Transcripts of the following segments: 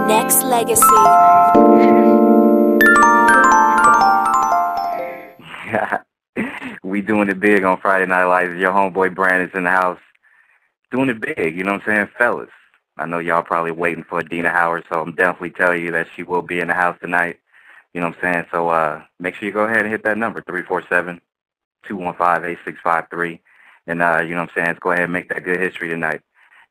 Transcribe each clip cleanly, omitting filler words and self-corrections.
Nexxlegacy. We doing it big on Friday Night Lights. Your homeboy Brandon's in the house doing it big, you know what I'm saying? Fellas, I know y'all probably waiting for Adina Howard, so I'm definitely telling you that she will be in the house tonight, you know what I'm saying? So make sure you go ahead and hit that number, 347-215-8653. And, you know what I'm saying? Let's go ahead and make that good history tonight.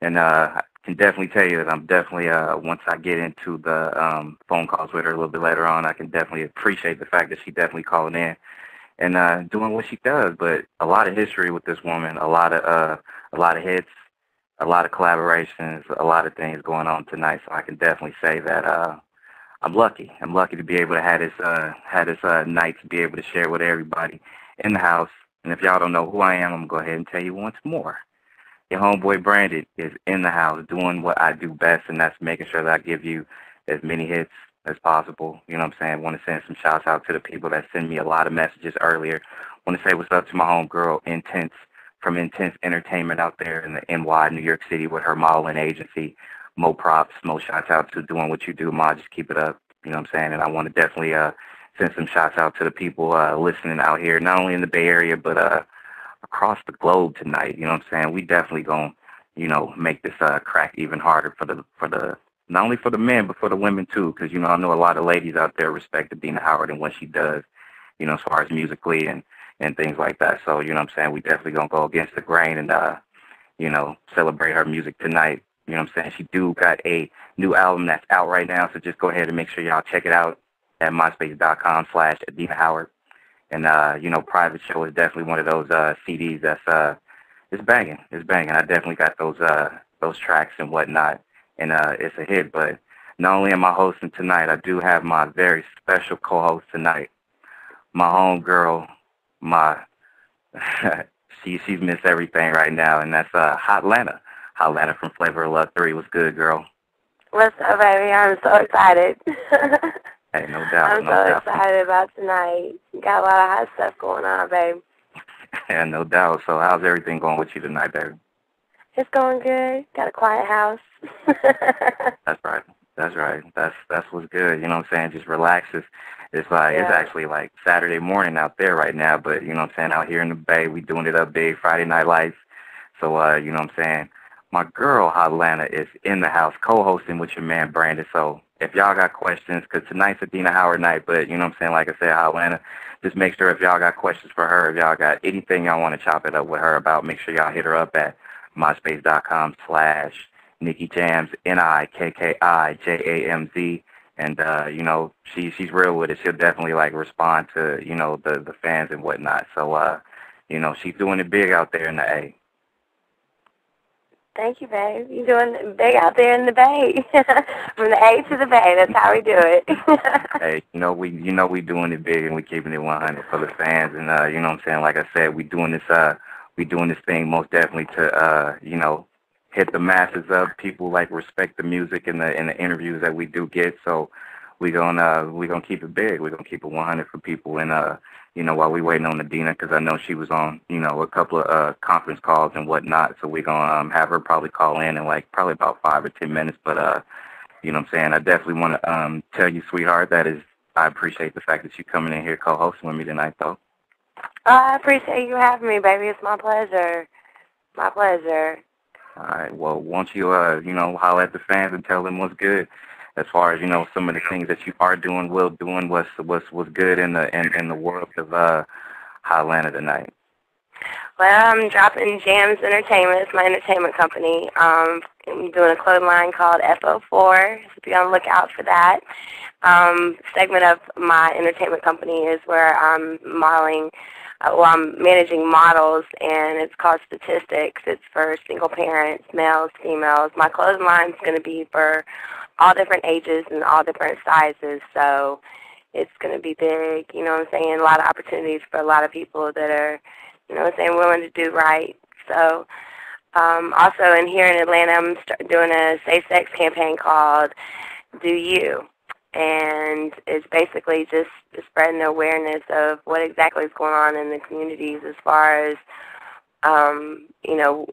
And I can definitely tell you that I'm definitely, once I get into the phone calls with her a little bit later on, I can definitely appreciate the fact that she definitely calling in and doing what she does. But a lot of history with this woman, a lot of hits, a lot of collaborations, a lot of things going on tonight. So I can definitely say that I'm lucky. I'm lucky to be able to have this night to be able to share with everybody in the house. And if y'all don't know who I am, I'm gonna go ahead and tell you once more. Your homeboy Branded is in the house doing what I do best, and that's making sure that I give you as many hits as possible. You know what I'm saying? I want to send some shouts out to the people that send me a lot of messages earlier. I want to say what's up to my homegirl, Intense, from Intense Entertainment out there in the NY, New York City, with her modeling agency. Mo props, Mo shouts out to doing what you do, Ma. Just keep it up. You know what I'm saying? And I want to definitely send some shouts out to the people listening out here, not only in the Bay Area, but across the globe tonight. You know what I'm saying? We definitely gonna, make this crack even harder for the not only for the men but for the women too, because I know a lot of ladies out there respect Adina Howard and what she does, as far as musically and things like that. So you know what I'm saying? We definitely gonna go against the grain and celebrate her music tonight. You know what I'm saying? She do got a new album that's out right now, so just go ahead and make sure y'all check it out at myspace.com/Adina Howard. And, Private Show is definitely one of those CDs that's it's banging. It's banging. I definitely got those tracks and whatnot, and it's a hit. But not only am I hosting tonight, I do have my very special co-host tonight, my homegirl, my she's missed everything right now, and that's Hotlanta. Hotlanta from Flavor of Love 3. What's good, girl? What's up, baby? I'm so excited. Hey, no doubt. I'm so excited about tonight. Got a lot of hot stuff going on, babe. Yeah, no doubt. So how's everything going with you tonight, baby? It's going good. Got a quiet house. That's right. That's right. That's what's good. You know what I'm saying? Just relax. It's actually like Saturday morning out there right now, but you know what I'm saying? Out here in the Bay, we doing it up big, Friday Night Lights. So you know what I'm saying? My girl, Hotlanta, is in the house co-hosting with your man, Brandon. So if y'all got questions, because tonight's Adina Howard night, but you know what I'm saying, like I said, Hotlanta, just make sure if y'all got questions for her, if y'all got anything y'all want to chop it up with her about, make sure y'all hit her up at myspace.com/Nikki Jams, NIKKIJAMZ. And, she's real with it. She'll definitely, respond to, the fans and whatnot. So, she's doing it big out there in the A. Thank you, babe. You're doing big out there in the Bay. From the A to the Bay, that's how we do it. Hey, we doing it big and we keeping it 100 for the fans. And you know what I'm saying? Like I said, we doing this thing most definitely to hit the masses up. People respect the music and the interviews that we do get. So we gonna keep it big. We're gonna keep it 100 for people. And while we waiting on Adina, because I know she was on a couple of conference calls and whatnot. So we gonna have her probably call in probably about 5 or 10 minutes. But you know what I'm saying? I definitely want to tell you, sweetheart, I appreciate the fact that you coming in here co-hosting with me tonight, though. I appreciate you having me, baby. It's my pleasure. My pleasure. All right. Well, won't you, holler at the fans and tell them what's good, as far as some of the things that you are doing, what's good in the world of Hotlanta tonight. Well, I'm dropping Jams Entertainment. It's my entertainment company. I'm doing a clothing line called s5ep43, so be on the lookout for that. Segment of my entertainment company is where I'm modeling. I'm managing models, and it's called Statistics. It's for single parents, males, females. My clothing line is going to be for all different ages and all different sizes, so it's going to be big, you know what I'm saying, a lot of opportunities for a lot of people that are, you know what I'm saying, willing to do right. So also in here in Atlanta, I'm doing a safe sex campaign called Do You, and it's basically just spreading the awareness of what exactly is going on in the communities as far as,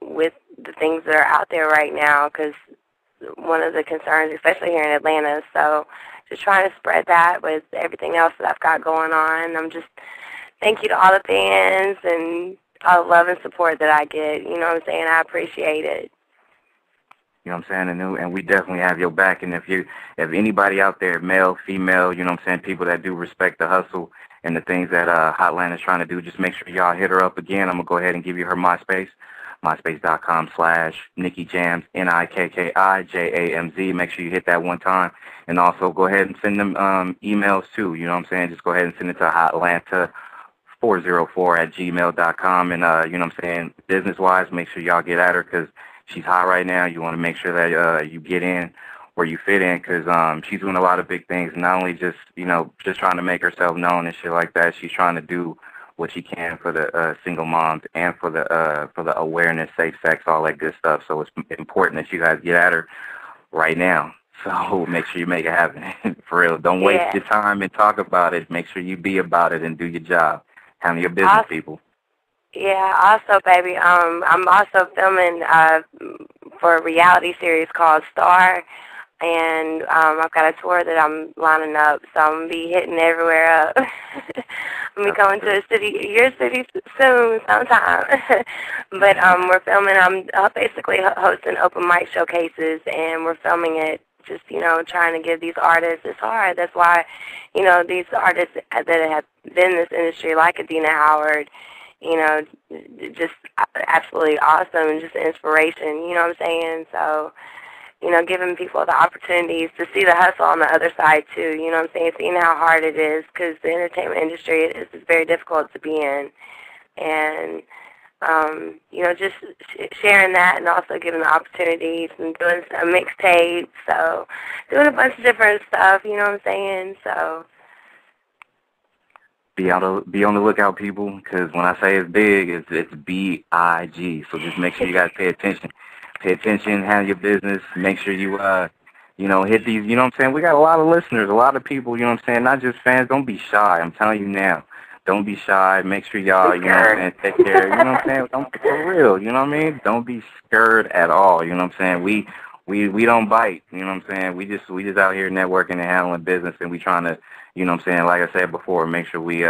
with the things that are out there right now, because one of the concerns, especially here in Atlanta. So just trying to spread that with everything else that I've got going on. Thank you to all the fans and all the love and support that I get. You know what I'm saying? I appreciate it. You know what I'm saying? And we definitely have your back. And if anybody out there, male, female, you know what I'm saying, people that do respect the hustle and the things that Hotlanta is trying to do, just make sure y'all hit her up again. I'm going to go ahead and give you her MySpace, myspace.com/NikkiJams, NIKKIJAMZ. Make sure you hit that one time. And also go ahead and send them emails too. You know what I'm saying? Just go ahead and send it to Hotlanta404@gmail.com. And, you know what I'm saying, business-wise, make sure y'all get at her because she's hot right now. You want to make sure that you get in where you fit in because she's doing a lot of big things. Not only just, you know, just trying to make herself known and shit like that. She's trying to do what she can for the single moms and for the awareness, safe sex, all that good stuff. So it's important that you guys get at her right now. So make sure you make it happen. For real. Don't waste your time and talk about it. Make sure you be about it and do your job. Handle your business, people. Yeah, also, baby, I'm also filming for a reality series called Star, and I've got a tour that I'm lining up, so I'm going to be hitting everywhere up. I'm going to be going to your city soon, sometime. But we're filming, I'm basically hosting open mic showcases, and we're filming it just, you know, trying to give these artists, it's hard. That's why, you know, these artists that have been in this industry, like Adina Howard, you know, just absolutely awesome and just inspiration, you know what I'm saying? So, you know, giving people the opportunities to see the hustle on the other side, too, you know what I'm saying? Seeing how hard it is, because the entertainment industry is very difficult to be in. And, you know, just sharing that and also giving the opportunities and doing a mixtape, so doing a bunch of different stuff, you know what I'm saying? So be on the lookout, people, because when I say it's big, it's B-I-G. So just make sure you guys pay attention. Pay attention, handle your business. Make sure you, you know, hit these, you know what I'm saying? We got a lot of listeners, a lot of people, you know what I'm saying? Not just fans. Don't be shy. I'm telling you now. Don't be shy. Make sure y'all, you know what I'm saying, take care. You know what I'm saying? Don't, for real, you know what I mean? Don't be scared at all. You know what I'm saying? We don't bite. You know what I'm saying? We just out here networking and handling business, and we trying to, you know what I'm saying, like I said before, make sure we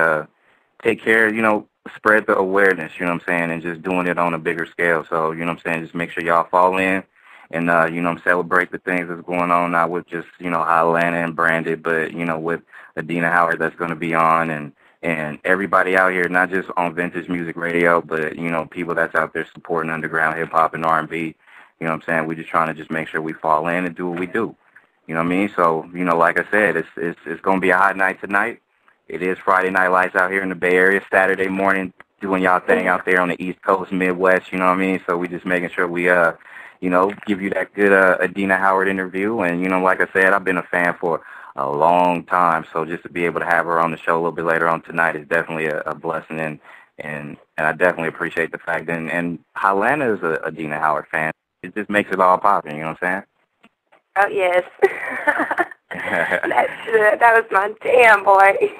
take care, you know, spread the awareness, you know what I'm saying, and just doing it on a bigger scale. So, you know what I'm saying, just make sure y'all fall in and, you know, celebrate the things that's going on, not with just, you know, Hotlanta and Branded, but, you know, with Adina Howard that's going to be on and everybody out here, not just on Vintage Music Radio, but, you know, people that's out there supporting underground hip-hop and R&B. You know what I'm saying? We're just trying to just make sure we fall in and do what we do. You know what I mean? So, you know, like I said, it's going to be a hot night tonight. It is Friday Night Lights out here in the Bay Area, Saturday morning, doing y'all thing out there on the East Coast, Midwest, you know what I mean? So we just making sure we, you know, give you that good Adina Howard interview. And, you know, like I said, I've been a fan for a long time. So just to be able to have her on the show a little bit later on tonight is definitely a blessing. And I definitely appreciate the fact. And Hotlanta is a Adina Howard fan. It just makes it all popping, you know what I'm saying? oh, yes. that was my jam, boy.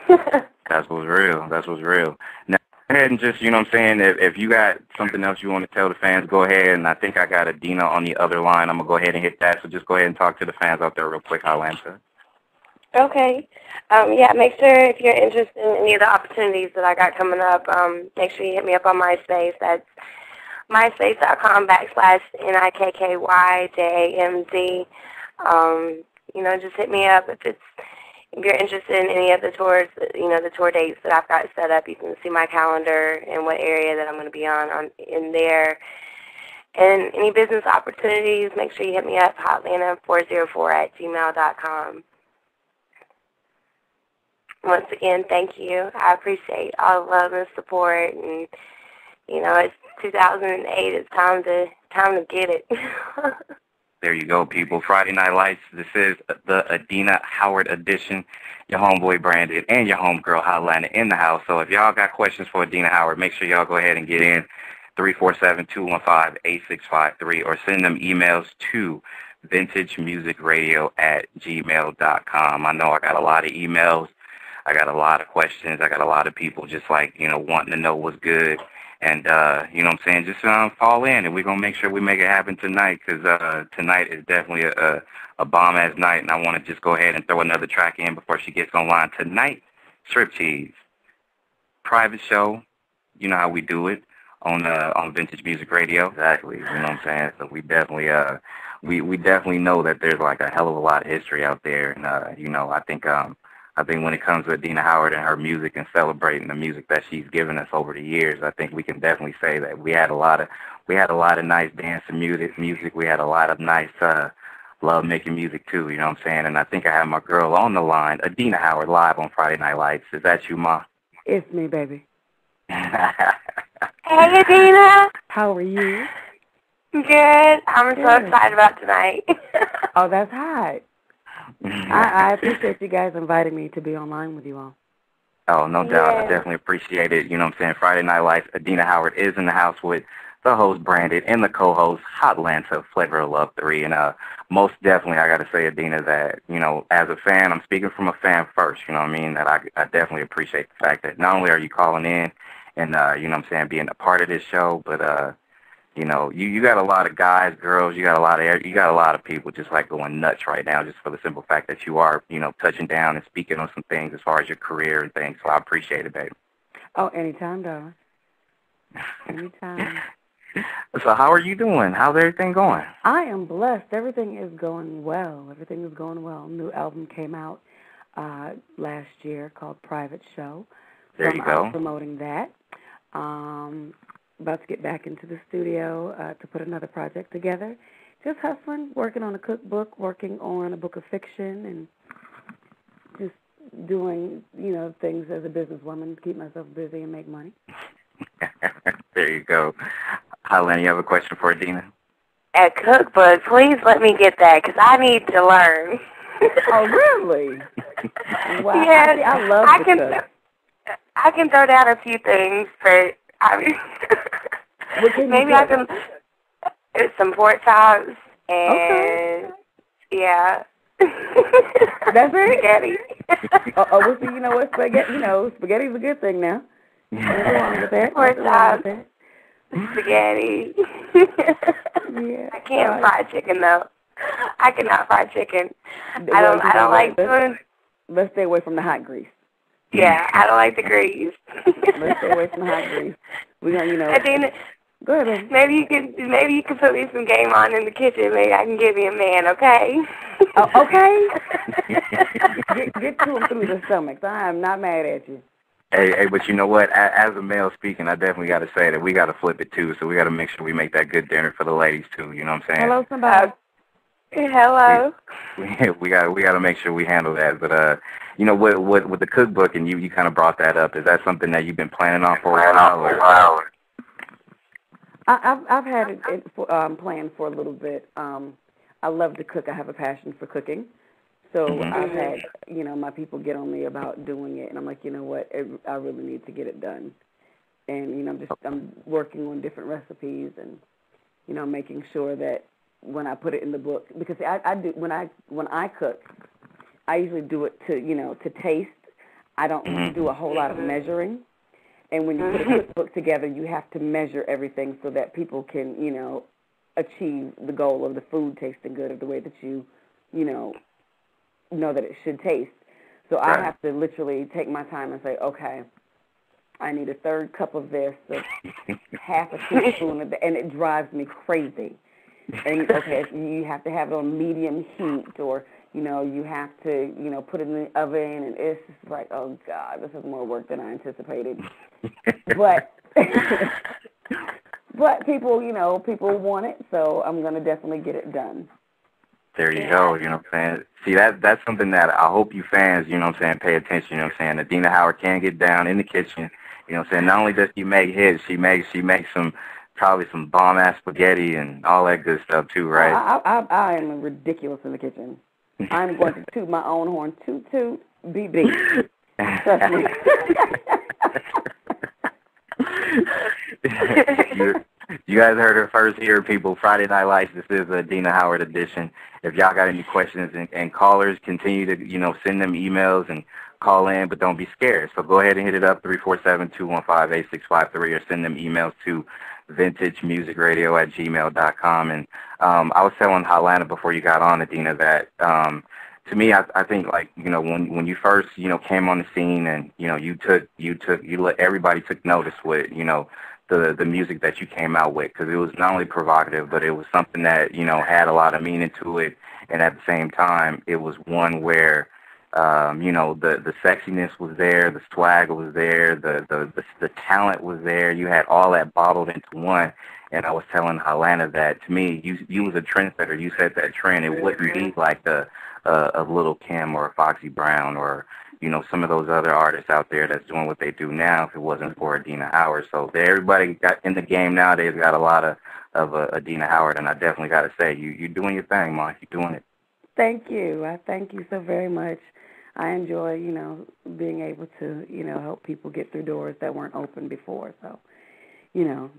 That's what's real. That's what's real. Now, go ahead and just, you know what I'm saying, if you got something else you want to tell the fans, go ahead. And I think I got Adina on the other line. I'm going to go ahead and hit that. So just go ahead and talk to the fans out there real quick. I'll answer. Okay. Yeah, make sure if you're interested in any of the opportunities that I got coming up, make sure you hit me up on MySpace. That's myspace.com/NIKKYJAMZ. You know, just hit me up if you're interested in any of the tours, you know, the tour dates that I've got set up. You can see my calendar and what area that I'm going to be on in there. And any business opportunities, make sure you hit me up, Hotlanta404@gmail.com. Once again, thank you. I appreciate all the love and support. And, you know, it's 2008. It's time to get it. There you go, people. Friday Night Lights. This is the Adina Howard edition. Your homeboy Branded and your homegirl Hotlanta in the house. So if y'all got questions for Adina Howard, make sure y'all go ahead and get in 347-215-8653 or send them emails to vintagemusicradio@gmail.com. I know I got a lot of emails. I got a lot of questions. I got a lot of people just like, you know, wanting to know what's good. And, you know what I'm saying, just fall in, and we're going to make sure we make it happen tonight, because tonight is definitely a bomb-ass night, and I want to just go ahead and throw another track in before she gets online. Tonight, Strip Cheese, private show, you know how we do it, on Vintage Music Radio. Exactly, you know what I'm saying? So we definitely, we definitely know that there's like a hell of a lot of history out there, and, you know, I think when it comes to Adina Howard and her music and celebrating the music that she's given us over the years, I think we can definitely say that we had a lot of nice dancing music. We had a lot of nice love making music too. You know what I'm saying? And I think I have my girl on the line, Adina Howard, live on Friday Night Lights. Is that you, Ma? It's me, baby. Hey, Adina. How are you? Good. I'm so excited about tonight. Oh, that's hot. I appreciate you guys inviting me to be online with you all. Oh, no doubt. I definitely appreciate it. You know what I'm saying? Friday Night Lights, Adina Howard is in the house with the host, Branded, and the co-host, Hotlanta, Flavor of Love 3. And most definitely, I got to say, Adina, that, you know, as a fan, I'm speaking from a fan first, you know what I mean, that I definitely appreciate the fact that not only are you calling in and, you know what I'm saying, being a part of this show, but, you know, you got a lot of guys, girls, you got a lot of people just like going nuts right now, just for the simple fact that you are, you know, touching down and speaking on some things as far as your career and things. So I appreciate it, baby. Oh, anytime, darling. Anytime. So how are you doing? How's everything going? I am blessed. Everything is going well. New album came out last year called Private Show. So There you go. I'm promoting that. About to get back into the studio to put another project together. Just hustling, working on a cookbook, working on a book of fiction, and just doing, you know, things as a businesswoman to keep myself busy and make money. There you go. Hotlanta, you have a question for Adina? A cookbook, please let me get that, because I need to learn. Oh, really? Wow. Yes, I love to cook. I can throw down a few things, but I mean, maybe I can. Some pork chops and yeah. That's it. Spaghetti. Well, see, you know what? Spaghetti's a good thing now. Nothing wrong with that. Pork chops, spaghetti. Yeah. I can't fry chicken though. I cannot fry chicken. I don't like doing. Let's stay away from the hot grease. Yeah, I don't like the grease. Let's stay away from the hot grease. We're gonna, you know. Adina, go ahead, baby. Maybe you can put me some game on in the kitchen. Maybe I can give you a man, okay? Okay. get to him through the stomach. I am not mad at you. Hey, but you know what? As a male speaking, I definitely got to say that we got to flip it too. So we got to make sure we make that good dinner for the ladies too. You know what I'm saying? Hello, somebody. Hello. We got to make sure we handle that. But you know, with the cookbook, and you kind of brought that up. Is that something that you've been planning on for a while? I've had it planned for a little bit. I love to cook. I have a passion for cooking. So I've had, you know, my people get on me about doing it, and I'm like, you know what, I really need to get it done. And, you know, I'm working on different recipes and, you know, making sure that when I put it in the book, because I do when I cook, I usually do it to taste. I don't do a whole lot of measuring. And when you put a cookbook together, you have to measure everything so that people can, you know, achieve the goal of the food tasting good of the way that you know that it should taste. So I have to literally take my time and say, okay, I need a third cup of this, half a teaspoon of that, and it drives me crazy. And, okay, you have to have it on medium heat, or, you know, you have to, you know, put it in the oven, and it's just like, oh, God, this is more work than I anticipated. But people, you know, people want it, so I'm going to definitely get it done. There you go, you know what I'm saying? See, that's something that I hope you fans, you know what I'm saying, pay attention, you know what I'm saying? Adina Howard can get down in the kitchen, you know what I'm saying? Not only does she make hits, she makes probably some bomb-ass spaghetti and all that good stuff too, right? I am ridiculous in the kitchen. I'm going to toot my own horn. Toot, toot, beep, beep. Trust me. You guys heard it first here, people. Friday Night Lights. This is a Adina Howard edition. If y'all got any questions and callers, continue to, you know, send them emails and call in, but don't be scared. So go ahead and hit it up, 347-215-8653, or send them emails to vintagemusicradio@gmail.com. And I was telling Hotlanta before you got on, Adina, that to me, I think, like, you know, when you first, you know, came on the scene, and, you know, you let everybody took notice with, you know, the music that you came out with, because it was not only provocative, but it was something that, you know, had a lot of meaning to it, and at the same time, it was one where, you know, the sexiness was there, the swag was there, the talent was there. You had all that bottled into one. And I was telling Hotlanta that, to me, you was a trendsetter. You set that trend. It wouldn't be like a Little Kim or a Foxy Brown or, you know, some of those other artists out there that's doing what they do now if it wasn't for Adina Howard. So everybody got in the game nowadays got a lot of Adina Howard, and I definitely got to say, you're doing your thing, Ma. You're doing it. Thank you. I thank you so very much. I enjoy, you know, being able to, you know, help people get through doors that weren't open before. So, you know,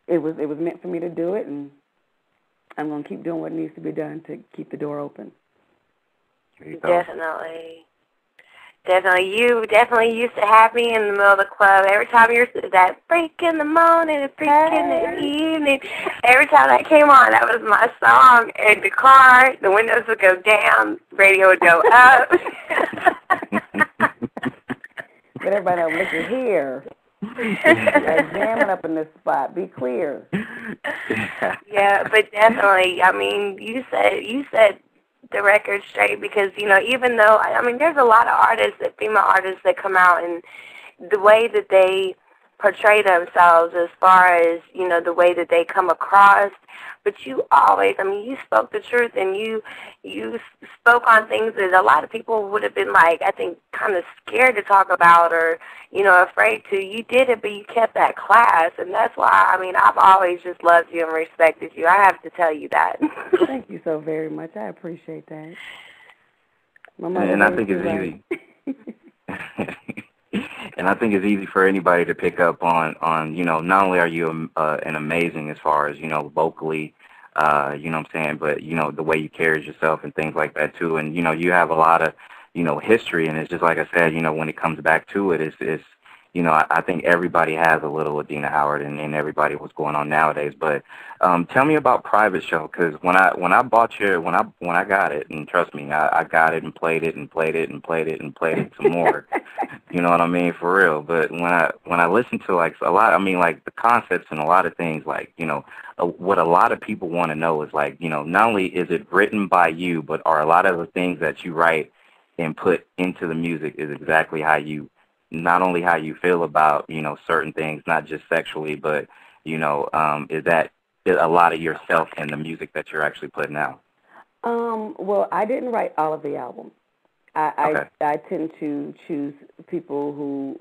it was meant for me to do it, and I'm going to keep doing what needs to be done to keep the door open. Definitely. You definitely used to have me in the middle of the club. Every time you're that freak in the morning, a freak in the evening, every time that came on, that was my song. In the car, the windows would go down, radio would go up. But everybody knows, look at here. You're jamming up in this spot. Be clear. Yeah, but definitely, I mean, you said the record straight, because, you know, even though, I mean, there's a lot of artists, female artists, that come out, and the way that they portray themselves as far as, you know, the way that they come across, but you always, I mean, you spoke the truth, and you spoke on things that a lot of people would have been, like, I think, kind of scared to talk about, or, you know, afraid to. You did it, but you kept that class, and that's why, I mean, I've always just loved you and respected you. I have to tell you that. Thank you so very much. I appreciate that. And I think it's easy. And I think it's easy for anybody to pick up on, you know, not only are you an amazing as far as, you know, vocally, you know what I'm saying, but, you know, the way you carry yourself and things like that, too. And, you know, you have a lot of, you know, history, and it's just like I said, you know, when it comes back to it, it's you know, I think everybody has a little Adina Howard, and everybody what's going on nowadays. But tell me about Private Show, because when I bought when I got it, and trust me, I got it and played it and played it and played it and played it some more. You know what I mean, for real. But when I listen to, like, a lot, I mean, like, the concepts and a lot of things, like, you know, what a lot of people want to know is, like, you know, not only is it written by you, but are a lot of the things that you write and put into the music is exactly how you, not only how you feel about, you know, certain things, not just sexually, but, you know, is that a lot of yourself in the music that you're actually putting out? Well, I didn't write all of the album. Okay. I tend to choose people who,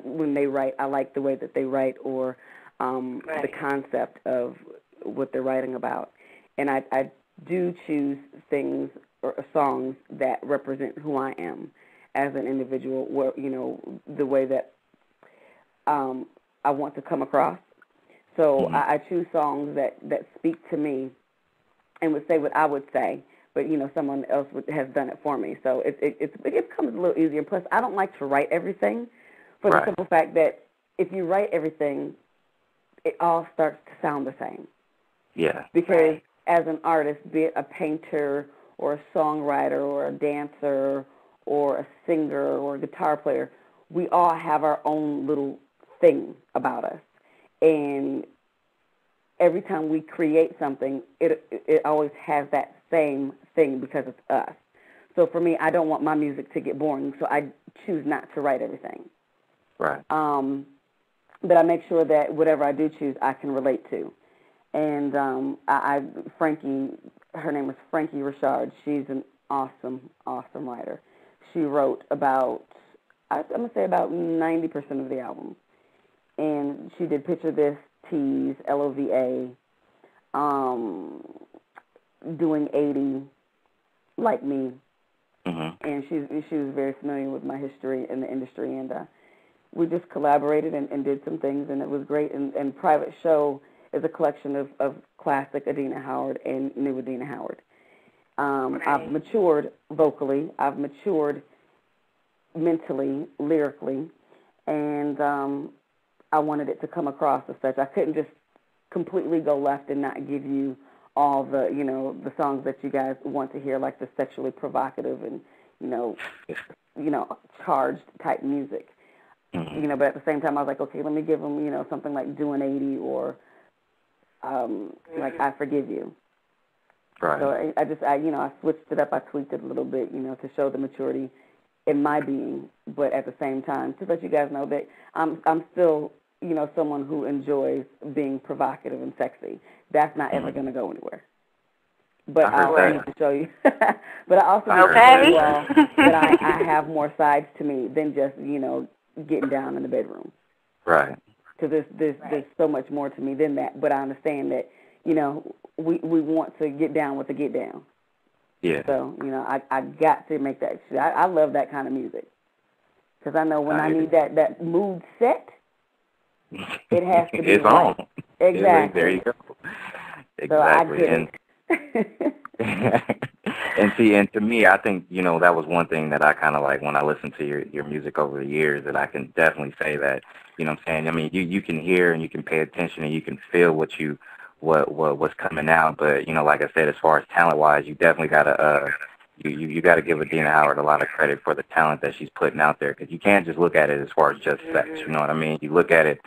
when they write, I like the way that they write, or the concept of what they're writing about. And I do choose things or songs that represent who I am as an individual, where, you know, the way that I want to come across. So I choose songs that speak to me and would say what I would say, but, you know, someone else has done it for me. So it becomes a little easier. Plus, I don't like to write everything, for the simple fact that if you write everything, it all starts to sound the same. Yeah. Because as an artist, be it a painter or a songwriter or a dancer or a singer or a guitar player, we all have our own little thing about us. And every time we create something, it always has that same thing because it's us. So for me, I don't want my music to get boring, so I choose not to write everything. Right. But I make sure that whatever I do choose, I can relate to. And Frankie, her name is Frankie Richard. She's an awesome, awesome writer. She wrote about, I'm going to say about 90% of the album. And she did Picture This, Tease, LOVA, Doing 80, Like Me. And she was very familiar with my history in the industry. And we just collaborated and did some things, and it was great. And Private Show is a collection of classic Adina Howard and new Adina Howard. I've matured vocally. I've matured mentally, lyrically, and I wanted it to come across as such. I couldn't just completely go left and not give you all the, the songs that you guys want to hear, like the sexually provocative and, charged type music. Mm-hmm. But at the same time, I was like, okay, let me give them, something like Do an 80 or like I Forgive You. Right. So I switched it up. I tweaked it a little bit, to show the maturity in my being, but at the same time, to let you guys know that I'm still, someone who enjoys being provocative and sexy. That's not ever going to go anywhere. But I also need to show you. But I also need to show you all that I have more sides to me than just, getting down in the bedroom. Right. Because there's so much more to me than that. But I understand that, we want to get down with the get down. Yeah. So, I got to make that shit. I love that kind of music. Because I know when I need that mood set, it has to be it's right. on. Exactly. There you go. Exactly. So I get it. And see, and to me, I think, that was one thing that I kind of like when I listened to your music over the years, that I can definitely say that, what I'm saying? I mean, you can hear and you can pay attention and you can feel what's coming out. But, like I said, as far as talent-wise, you definitely got to, you got to give Adina Howard a lot of credit for the talent that she's putting out there, because you can't just look at it as far as just sex, you know what I mean? You look at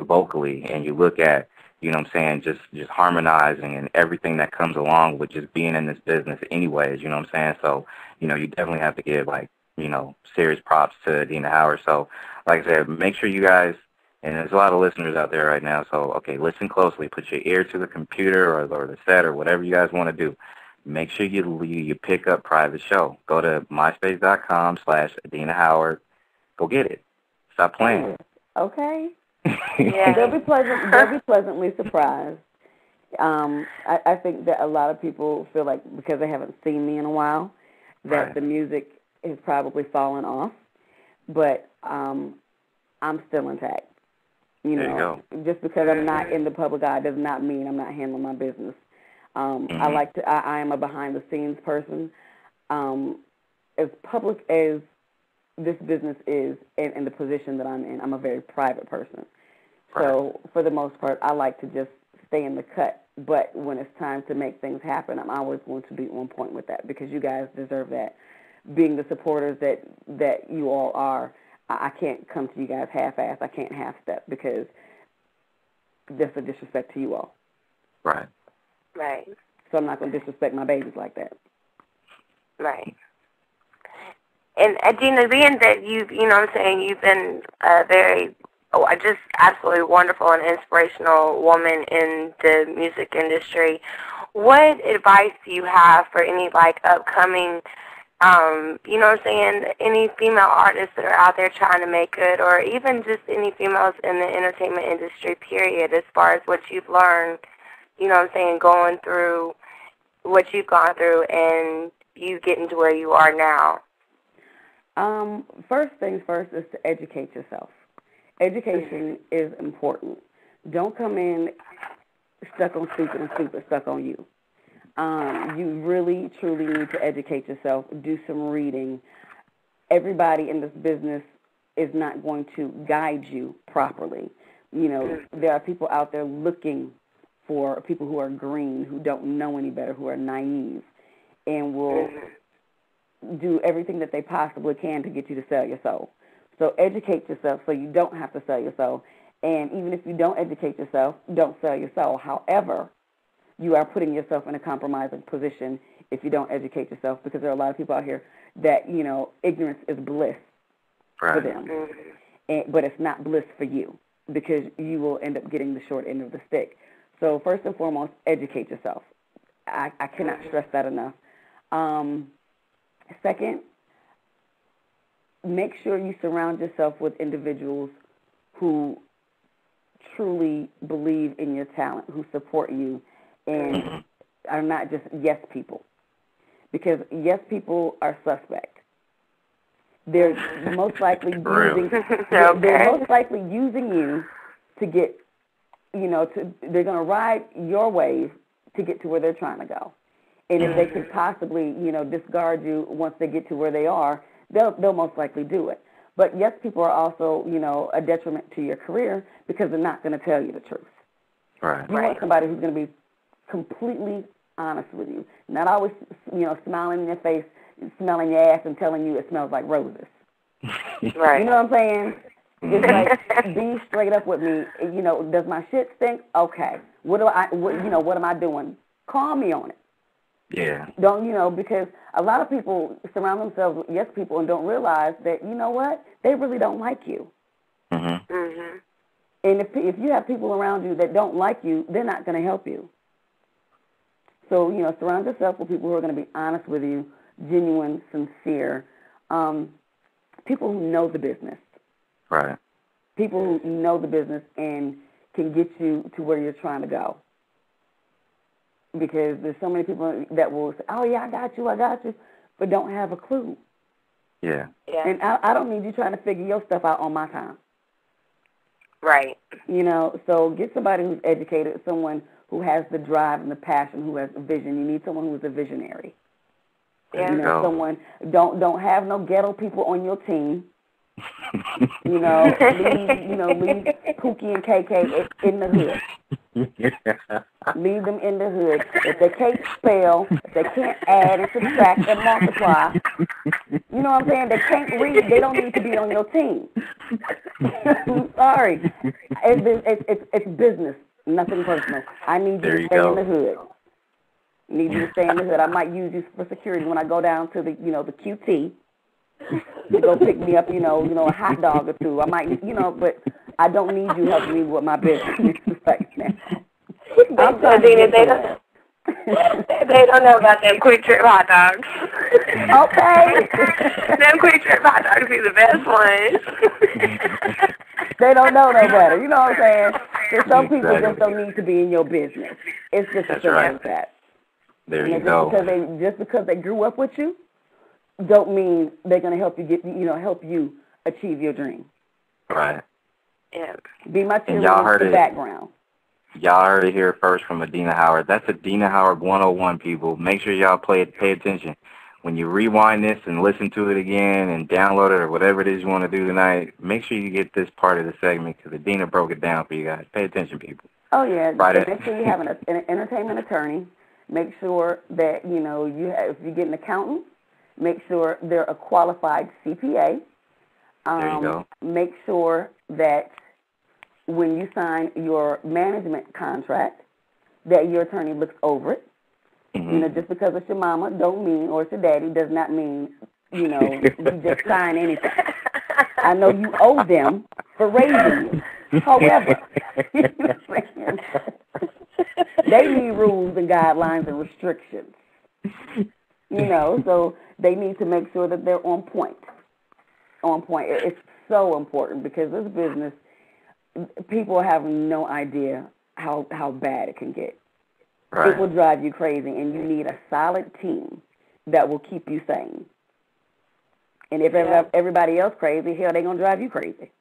vocally, and you look at, just harmonizing and everything that comes along with just being in this business anyways, So, you definitely have to give, serious props to Adina Howard. So, like I said, make sure you guys, and there's a lot of listeners out there right now, so, okay, listen closely. Put your ear to the computer or the set or whatever you guys want to do. Make sure you pick up Private Show. Go to myspace.com/Adina Howard. Go get it. Stop playing. Okay. Yeah. They'll be pleasantly surprised. I think that a lot of people feel like because they haven't seen me in a while that the music has probably fallen off. But I'm still intact. There you go. Just because I'm not in the public eye does not mean I'm not handling my business. I am a behind-the-scenes person. As public as this business is and the position that I'm in, I'm a very private person. Right. So for the most part, I like to just stay in the cut. But when it's time to make things happen, I'm always going to be on point with that, because you guys deserve that. Being the supporters that you all are, I can't come to you guys half-assed. I can't half-step, because that's a disrespect to you all. Right. Right. So I'm not going to disrespect my babies like that. Right. And Adina, being that you've been a very, just absolutely wonderful and inspirational woman in the music industry, what advice do you have for any upcoming, any female artists that are out there trying to make it, or even just any females in the entertainment industry, period, as far as what you've learned, going through what you've gone through and you getting to where you are now? First things first is to educate yourself. Education is important. Don't come in stuck on stupid and stupid stuck on you. You really, truly need to educate yourself, do some reading. Everybody in this business is not going to guide you properly. There are people out there looking for people who are green, who don't know any better, who are naive, and will do everything that they possibly can to get you to sell your soul. So educate yourself so you don't have to sell your soul. And even if you don't educate yourself, don't sell your soul. However, you are putting yourself in a compromising position if you don't educate yourself, because there are a lot of people out here that, ignorance is bliss for them. But it's not bliss for you, because you will end up getting the short end of the stick. So first and foremost, educate yourself. I cannot stress that enough. Second, make sure you surround yourself with individuals who truly believe in your talent, who support you, and are not just yes people. Because yes people are suspect. They're most likely using you to get, they're going to ride your wave to get to where they're trying to go. And if they could possibly, discard you once they get to where they are, they'll most likely do it. But yes, people are also, a detriment to your career because they're not going to tell you the truth. Right. You want somebody who's going to be completely honest with you, not always, smiling in your face, smelling your ass and telling you it smells like roses. Right. You know what I'm saying? It's like, be straight up with me. Does my shit stink? Okay. What am I doing? Call me on it. Yeah. Don't, because a lot of people surround themselves with yes people and don't realize that, you know what? They really don't like you. Mm-hmm. Mm-hmm. And if you have people around you that don't like you, they're not going to help you. So, surround yourself with people who are going to be honest with you, genuine, sincere, people who know the business. Right. People who know the business and can get you to where you're trying to go. Because there's so many people that will say, oh, yeah, I got you, but don't have a clue. Yeah. And I don't need you trying to figure your stuff out on my time. Right. So get somebody who's educated, someone who has the drive and the passion, who has a vision. You need someone who's a visionary. Yeah. Someone, don't have no ghetto people on your team. leave Pookie and KK in the hood. Leave them in the hood. If they can't spell, if they can't add and subtract and multiply, you know what I'm saying? They can't read. They don't need to be on your team. I'm sorry. It's business, nothing personal. I need you to stay in the hood. Need you to stay in the hood. I might use you for security when I go down to the QT. To go pick me up, a hot dog or two. I might, but I don't need you helping me with my business right now. Adina, they don't know about them quick trip hot dogs. Okay. Them quick trip hot dogs be the best ones. They don't know no better. You know what I'm saying? So some people just don't need to be in your business. It's just as simple as that. There you go. Just because they grew up with you, don't mean they're going to help you help you achieve your dream. Right. Yeah. Be my cheerleader in the background. Y'all heard it here first from Adina Howard. That's Adina Howard 101, people. Make sure y'all pay attention. When you rewind this and listen to it again and download it or whatever it is you want to do tonight, make sure you get this part of the segment because Adina broke it down for you guys. Pay attention, people. Oh, yeah. Right. Make sure you have an entertainment attorney. Make sure that, if you get an accountant, make sure they're a qualified CPA. There you go. Make sure that when you sign your management contract, that your attorney looks over it. Mm-hmm. Just because it's your mama don't mean, or it's your daddy, does not mean, you just sign anything. I know you owe them for raising you. However, they need rules and guidelines and restrictions. So they need to make sure that they're on point. On point. It's so important because this business, people have no idea how bad it can get. Right. It will drive you crazy, and you need a solid team that will keep you sane. And if everybody else crazy, hell, they're going to drive you crazy.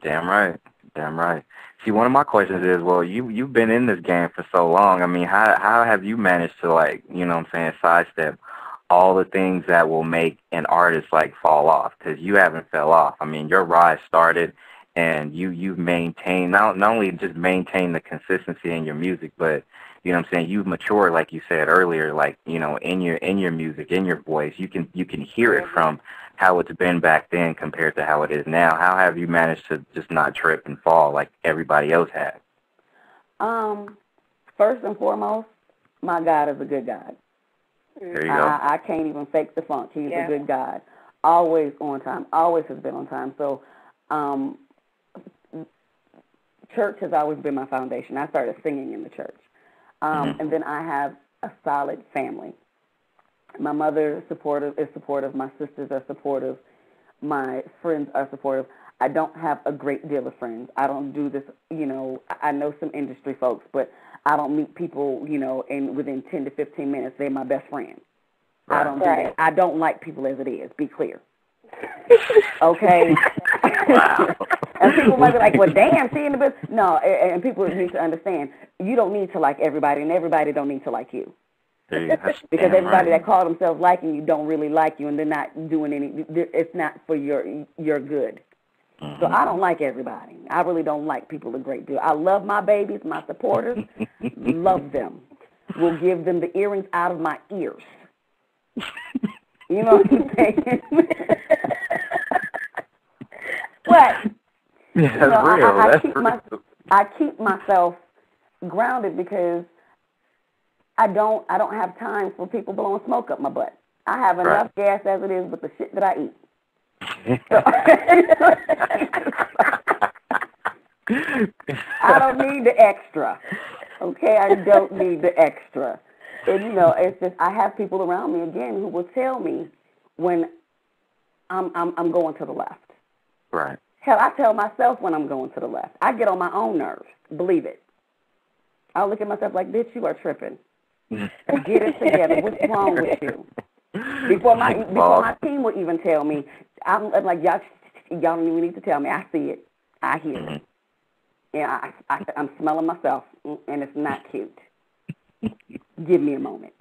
Damn right. Damn right. See, one of my questions is, well, you've been in this game for so long. I mean, how have you managed to, sidestep all the things that will make an artist, fall off? Because you haven't fell off. I mean, your rise started, and you've maintained, not only just maintained the consistency in your music, but, you've matured, like you said earlier, in your music, in your voice. You can hear it from how it's been back then compared to how it is now. How have you managed to just not trip and fall like everybody else had? First and foremost, my God is a good God. There you go. I can't even fake the funk. He's a good God. Always on time. Always has been on time. So church has always been my foundation. I started singing in the church. And then I have a solid family. My mother is supportive. My sisters are supportive. My friends are supportive. I don't have a great deal of friends. I don't do this, I know some industry folks, but I don't meet people, and within 10 to 15 minutes, they're my best friend. Right. I don't do that. I don't like people as it is, be clear. Okay? Wow. And people might be like, well, damn, she in the business. No, and people need to understand, you don't need to like everybody, and everybody don't need to like you. Because everybody that call themselves liking you don't really like you, and they're not doing any. It's not for your good. So I don't like everybody. I really don't like people a great deal. I love my babies, my supporters, love them. Will give them the earrings out of my ears. You know what I'm saying? But I keep myself grounded because I don't have time for people blowing smoke up my butt. I have enough gas as it is with the shit that I eat. I don't need the extra. Okay, I don't need the extra. And it's just I have people around me again who will tell me when I'm going to the left. Right. Hell, I tell myself when I'm going to the left. I get on my own nerves. Believe it. I'll look at myself like, bitch, you are tripping. Get it together. What's wrong with you? Before my team will even tell me, I'm like, y'all don't even need to tell me. I see it. I hear it. Yeah, I'm smelling myself, and it's not cute. Give me a moment.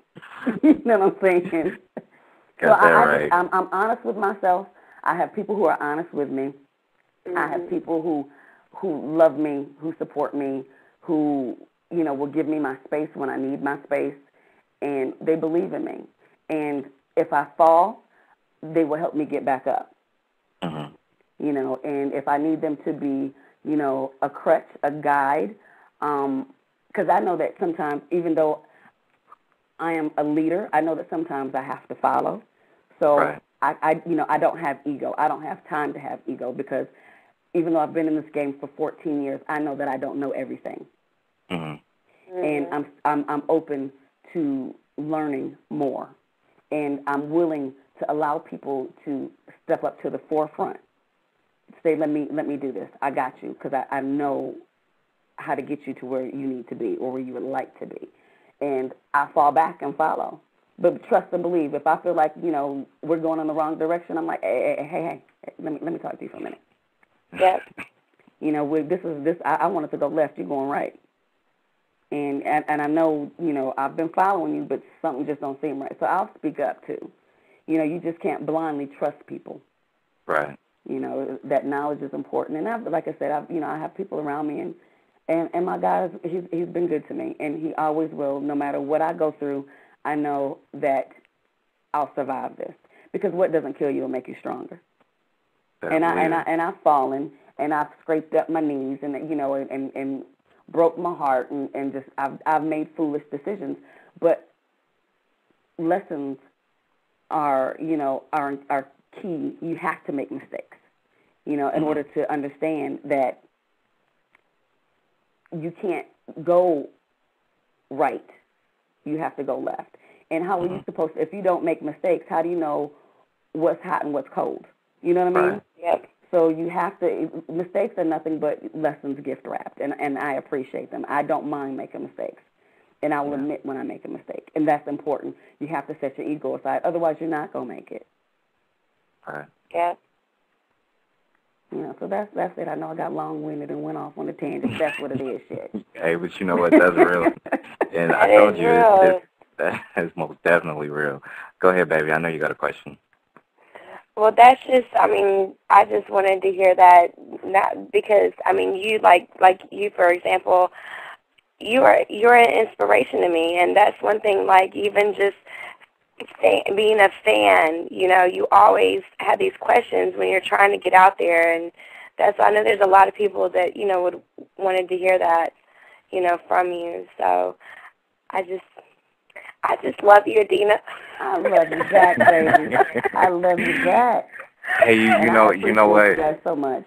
You know what I'm saying? I'm honest with myself. I have people who are honest with me. I have people who love me, who support me, who will give me my space when I need my space, and they believe in me. And if I fall, they will help me get back up. And if I need them to be, a crutch, a guide, because I know that sometimes, even though I am a leader, I know that sometimes I have to follow. So I don't have ego. I don't have time to have ego because even though I've been in this game for 14 years, I know that I don't know everything. And I'm open to learning more, and I'm willing to allow people to step up to the forefront. Say, let me do this. I got you, because I know how to get you to where you need to be or where you would like to be. And I fall back and follow. But trust and believe. If I feel like, we're going in the wrong direction, I'm like, hey, let me talk to you for a minute. Yep. I wanted to go left. You're going right. And I know, I've been following you, but something just don't seem right. So I'll speak up too. You just can't blindly trust people. Right. That knowledge is important. And like I said, I have people around me, and my God, he's been good to me, and he always will. No matter what I go through, I know that I'll survive this, because what doesn't kill you will make you stronger. And I've fallen, and I've scraped up my knees, and and broke my heart, and just I've made foolish decisions, but lessons are key. You have to make mistakes, in order to understand that you can't go right. You have to go left. And how are you supposed to, if you don't make mistakes, how do you know what's hot and what's cold? You know what I mean? Right. Yep. So you have to, mistakes are nothing but lessons gift wrapped, and I appreciate them. I don't mind making mistakes, and I will admit when I make a mistake, and that's important. You have to set your ego aside, otherwise you're not going to make it. Right. Yeah. So that's it. I know I got long-winded and went off on a tangent. That's what it is, shit. Hey, but you know what? That's real. And I told you that is most definitely real. Go ahead, baby. I know you got a question. Well, that's just, I just wanted to hear that, not because, you, like you, for example, you're an inspiration to me, and that's one thing, like, even just being a fan, you always have these questions when you're trying to get out there, and I know there's a lot of people that, wanted to hear that, from you, so I just love you, Adina. I love you back, baby. I love you back. Hey, you know what? You so much.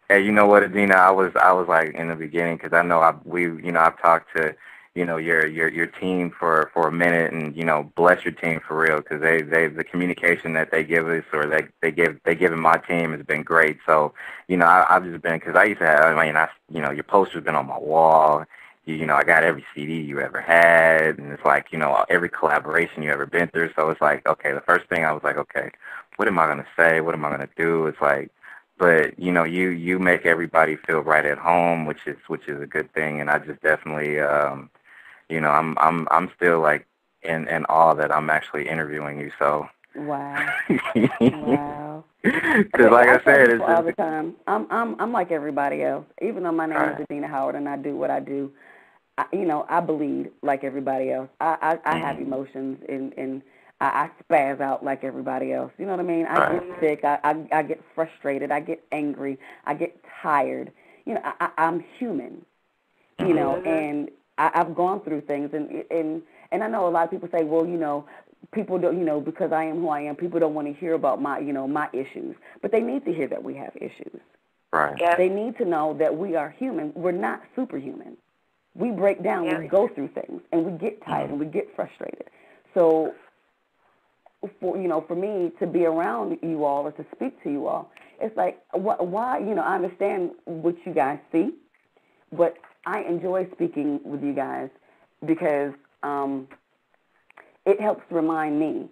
Hey, you know what, Adina? I was like in the beginning, because I know I've talked to your team for a minute, and bless your team for real, because they the communication that they give us, or they give my team, has been great. So I've just been, because I used to have your poster's been on my wall. I got every CD you ever had, and it's like, every collaboration you ever been through. So it's like, okay, the first thing I was like, okay, what am I going to say? What am I going to do? It's like, but, you make everybody feel right at home, which is a good thing. And I just definitely, I'm still like in awe that I'm actually interviewing you. So. Wow. Wow. Because like I said, it's all the time. I'm like everybody else. Even though my name is Adina Howard and I do what I do, I bleed like everybody else. I have emotions and I spaz out like everybody else. You know what I mean? I get sick. I get frustrated. I get angry. I get tired. You know, I'm human. You know, and I've gone through things, and I know a lot of people say, well, you know, people don't, you know, because I am who I am, people don't want to hear about my, you know, my issues. But they need to hear that we have issues. Right. Yeah. They need to know that we are human. We're not superhuman. We break down, we go through things, and we get tired and we get frustrated. So, for me to be around you all or to speak to you all, it's like, why, you know, I understand what you guys see, but I enjoy speaking with you guys because it helps remind me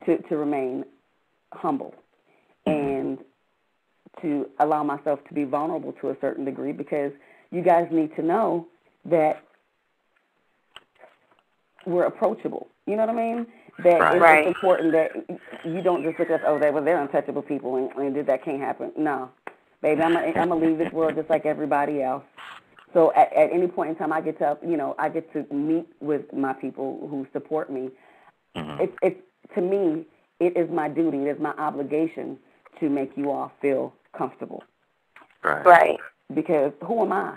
to remain humble and to allow myself to be vulnerable to a certain degree, because you guys need to know that we're approachable. You know what I mean? That it's important that you don't just look at us, oh, they're untouchable people and that can't happen. No, baby, I'm gonna leave this world just like everybody else. So at any point in time, I get to meet with my people who support me. It's to me, it is my duty, it is my obligation to make you all feel comfortable. Right. Because who am I?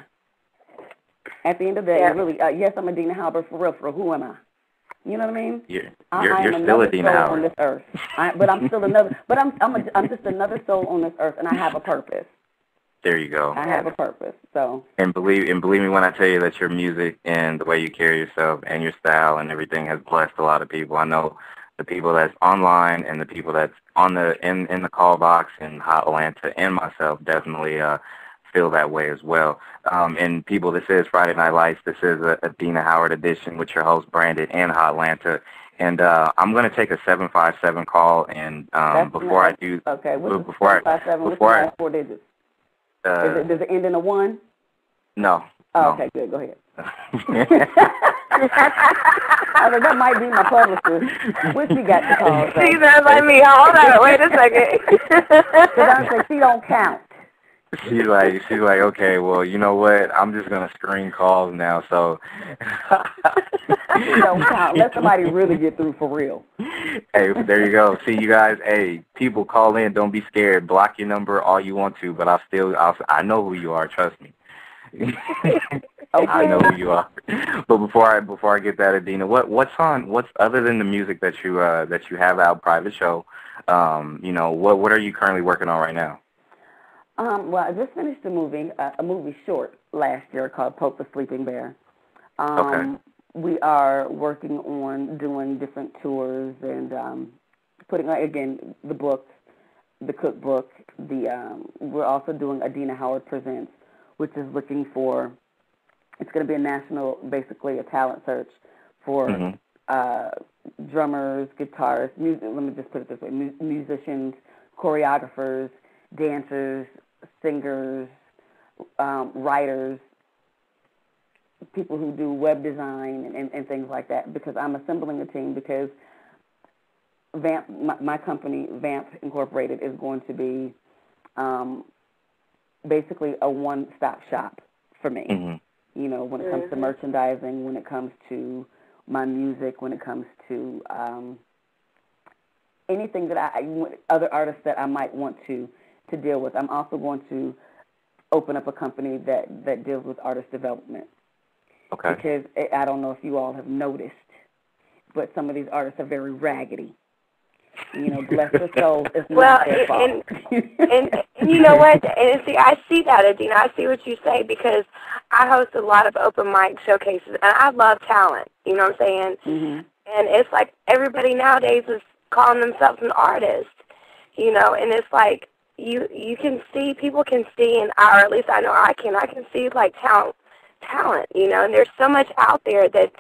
At the end of the day, really, yes, I'm Adina Howard, for real. Who am I? You know what I mean? You're I'm still Adina Howard on this earth. But I'm still another. But I'm just another soul on this earth, and I have a purpose. There you go. I have a purpose. So. And believe me when I tell you that your music and the way you carry yourself and your style and everything has blessed a lot of people. I know the people that's online and the people that's on in the call box in Hotlanta and myself definitely feel that way as well. And people, this is Friday Night Lights. This is a Adina Howard edition with your host Branded and Hotlanta. And I'm going to take a 757 call. And before I do, okay, what's before 757? What's the last 4 digits? Does it end in a 1? No. Oh, no. Okay, good. Go ahead. I was that might be my publicist. What she got to call? She does like me. Hold on, wait a second. Because I'm saying she don't count. She's like, okay, well, you know what? I'm just gonna screen calls now, so. She don't count. Let somebody really get through for real. Hey, there you go. See, you guys. Hey, people, call in. Don't be scared. Block your number all you want to, but I know who you are. Trust me. I know who you are. But before I get that, Adina, what's other than the music that you have out, private show? You know, what are you currently working on right now? Well, I just finished a movie short last year called Poke the Sleeping Bear. Okay. We are working on doing different tours and putting, again, the book, the cookbook. We're also doing Adina Howard Presents, which is looking for, it's going to be a national, basically a talent search for drummers, guitarists, let me just put it this way, musicians, choreographers, dancers, singers, writers, people who do web design and things like that, because I'm assembling a team because Vamp, my company, Vamp Incorporated, is going to be basically a one-stop shop for me. You know, when it comes to merchandising, when it comes to my music, when it comes to anything that other artists that I might want to deal with. I'm also going to open up a company that deals with artist development. Okay. Because I don't know if you all have noticed, but some of these artists are very raggedy. You know, bless their souls. It's not their fault. And you know what? And see, I see that, Adina. I see what you say, because I host a lot of open mic showcases, and I love talent. You know what I'm saying? And it's like everybody nowadays is calling themselves an artist. You know, and it's like you can see, people can see, or at least I know I can see like talent. You know, and there's so much out there that,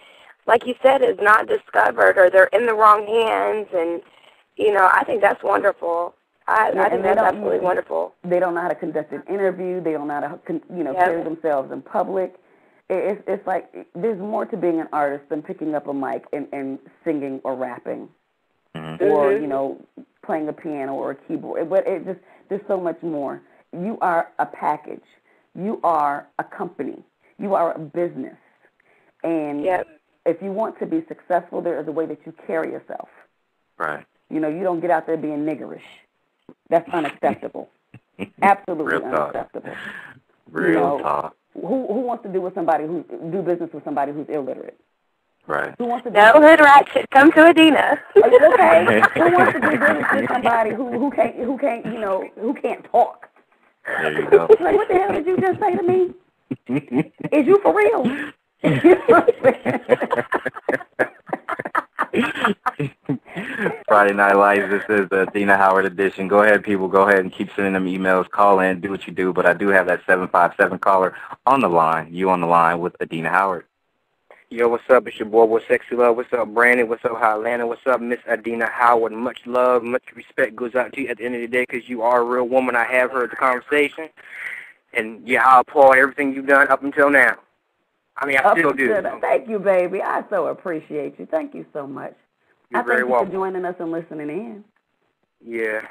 like you said, is not discovered, or they're in the wrong hands, and you know, I think that's wonderful. I think that's absolutely wonderful. They don't know how to conduct an interview. They don't know how to, carry themselves in public. it's like there's more to being an artist than picking up a mic and singing or rapping, or playing a piano or a keyboard. But there's so much more. You are a package. You are a company. You are a business. And if you want to be successful, there is a way that you carry yourself. Right. You don't get out there being niggerish. That's unacceptable. Absolutely Real unacceptable. Real talk. Who wants to do business with somebody who's illiterate? Right. Who wants to no hood rat shit. Come to Adina. Okay. Who wants to do business with somebody who can't talk? There you go. Like, what the hell did you just say to me? Is you for real? Friday Night Lights, this is the Adina Howard edition. Go ahead, people. Go ahead and keep sending them emails. Call in. Do what you do. But I do have that 757 caller on the line. You on the line with Adina Howard. Yo, what's up? It's your boy, What's Sexy Love. What's up, Brandon? What's up, Hotlanta? What's up, Miss Adina Howard? Much love, much respect goes out to you at the end of the day because you are a real woman. I have heard the conversation. And, yeah, I applaud everything you've done up until now. I mean, I still do. Thank you, baby. I so appreciate you. Thank you so much. You're very welcome. Thank you for joining us and listening in. Yeah.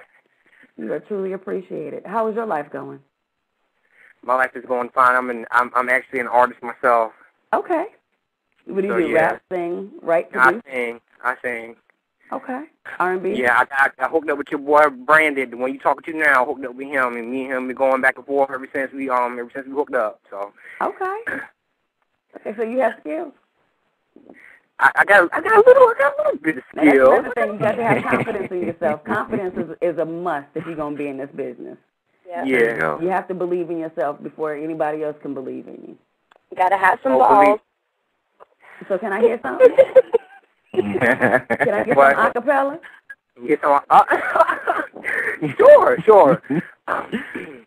You are truly appreciated. How is your life going? My life is going fine. I'm actually an artist myself. Okay. What do you do? Rap, sing, write, produce? I sing. Okay. R&B? Yeah, I hooked up with your boy Branded. The one you talking to now, I hooked up with him, and me and him been going back and forth ever since we hooked up. So. Okay. Okay, so you have skills. I got a little bit of skill. That's the thing. You got to have confidence in yourself. Confidence is a must if you're gonna be in this business. Yeah. You have to believe in yourself before anybody else can believe in you. You gotta have some balls. So can I hear something? Can I get some acapella? Get some. Sure.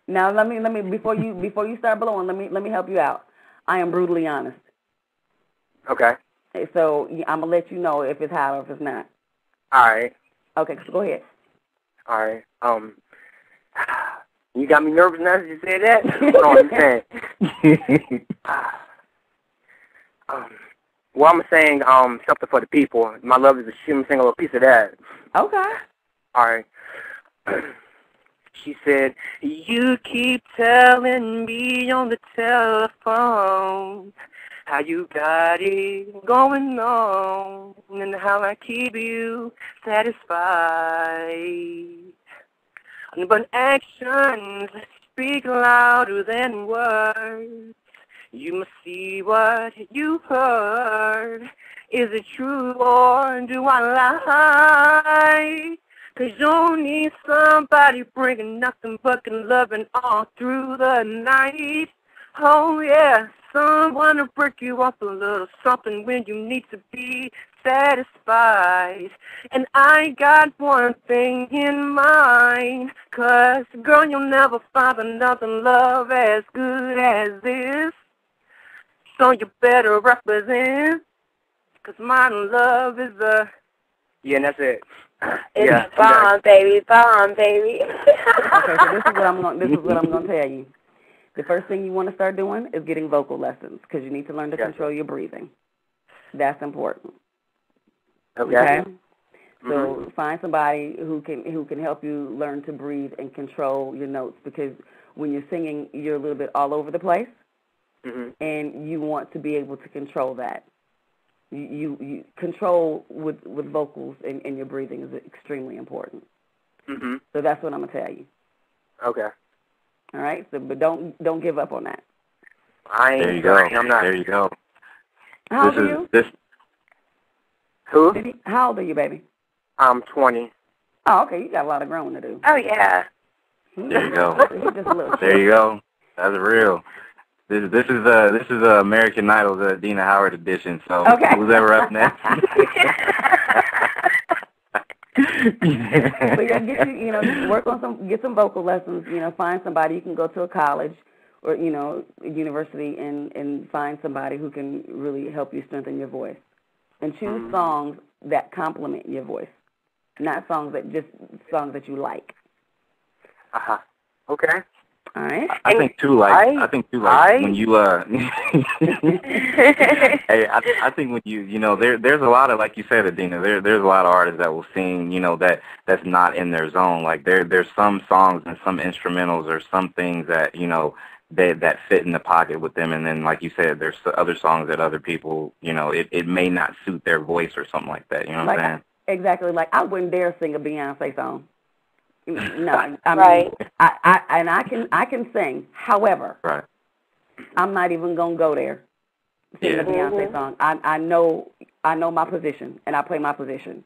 Now let me before you start blowing, let me help you out. I am brutally honest. Okay. So I'm gonna let you know if it's hot or if it's not. All right. Okay, so go ahead. All right. You got me nervous now that you said that. Hold on, saying. Well, I'm saying something for the people. My love is a shit. I'm saying a little piece of that. Okay. All right. She said, you keep telling me on the telephone how you got it going on and how I keep you satisfied. But actions speak louder than words. You must see what you've heard. Is it true or do I lie? 'Cause you need somebody bringing nothing but good loving all through the night. Oh yeah, someone to break you off a little something when you need to be satisfied. And I got one thing in mind, 'cause girl, you'll never find another love as good as this. So you better represent, 'cause my love is yeah, and that's it. It's bomb, baby. Okay, so this is what I'm going to tell you. The first thing you want to start doing is getting vocal lessons because you need to learn to control your breathing. That's important. Okay? So find somebody who can help you learn to breathe and control your notes because when you're singing, you're a little bit all over the place, and you want to be able to control that. You control with vocals and your breathing is extremely important. So that's what I'm gonna tell you. Okay. All right. So, but don't give up on that. There you go. I'm not. There you go. How old are you? Who? How old are you, baby? I'm 20. Oh, okay. You got a lot of growing to do. Oh yeah. There you go. There there you go. That's real. This is American Idol, the Adina Howard edition. So who's ever up next? But just work on get some vocal lessons. Find somebody. You can go to a college or a university and find somebody who can really help you strengthen your voice. And choose songs that complement your voice, not songs that you like. Okay. All right. I think too, like when you hey, I think when you know, there's a lot of, like you said, Adina, there's a lot of artists that will sing, you know, that's not in their zone. Like there's some songs and some instrumentals or some things that, you know, that fit in the pocket with them, and then like you said, there's other songs that other people, you know, it may not suit their voice or something like that. You know what I'm saying? Exactly. Like I wouldn't dare sing a Beyonce song. No, I mean, right. I can sing. However, right. I'm not even gonna go there. Sing a Beyonce song. I know my position, and I play my position.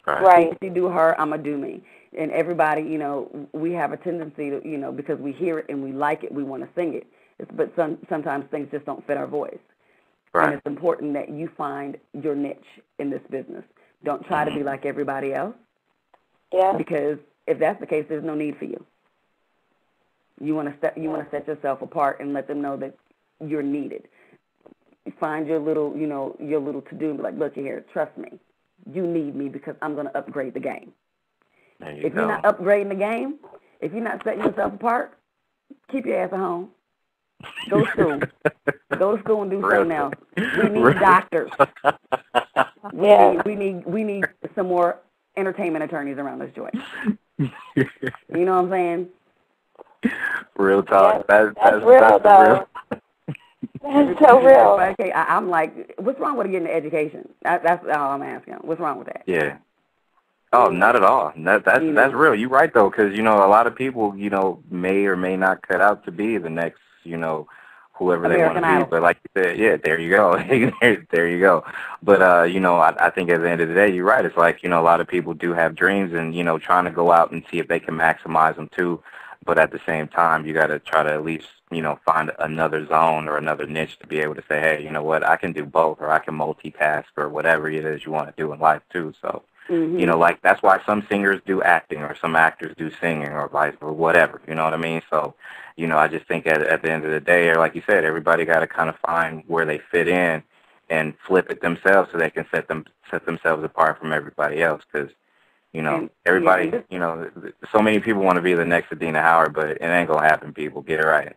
Right. If you do her, I'm gonna do me. And everybody, you know, we have a tendency to, you know, because we hear it and we like it, we want to sing it. But sometimes things just don't fit our voice. Right. And it's important that you find your niche in this business. Don't try to be like everybody else. Yeah. Because if that's the case, there's no need for you. You want to set yourself apart and let them know that you're needed. Find your little, you know, your little to-do and be like, look here, trust me. You need me because I'm going to upgrade the game. If you're not upgrading the game, if you're not setting yourself apart, keep your ass at home. Go to school. Go to school and do something else. We need doctors. We need some more entertainment attorneys around this joint. You know what I'm saying? Real talk. That's real, though. That's so real. Okay, I'm like, what's wrong with getting an education? That's all I'm asking. What's wrong with that? Yeah. Oh, not at all. That's real. You're right, though, because, you know, a lot of people, you know, may or may not cut out to be the next, you know, whoever American they want to be. But like you said, yeah, there you go. There you go. But, you know, I think at the end of the day, you're right. It's like, you know, a lot of people do have dreams and, you know, trying to go out and see if they can maximize them, too. But at the same time, you got to try to at least, you know, find another zone or another niche to be able to say, hey, you know what, I can do both, or I can multitask, or whatever it is you want to do in life, too. So, you know, like that's why some singers do acting or some actors do singing or vice or whatever, you know what I mean? So, you know, I just think at the end of the day, or like you said, everybody got to kind of find where they fit in and flip it themselves so they can set themselves apart from everybody else, because, you know, everybody, you know, so many people want to be the next Adina Howard, but it ain't going to happen, people. Get it right.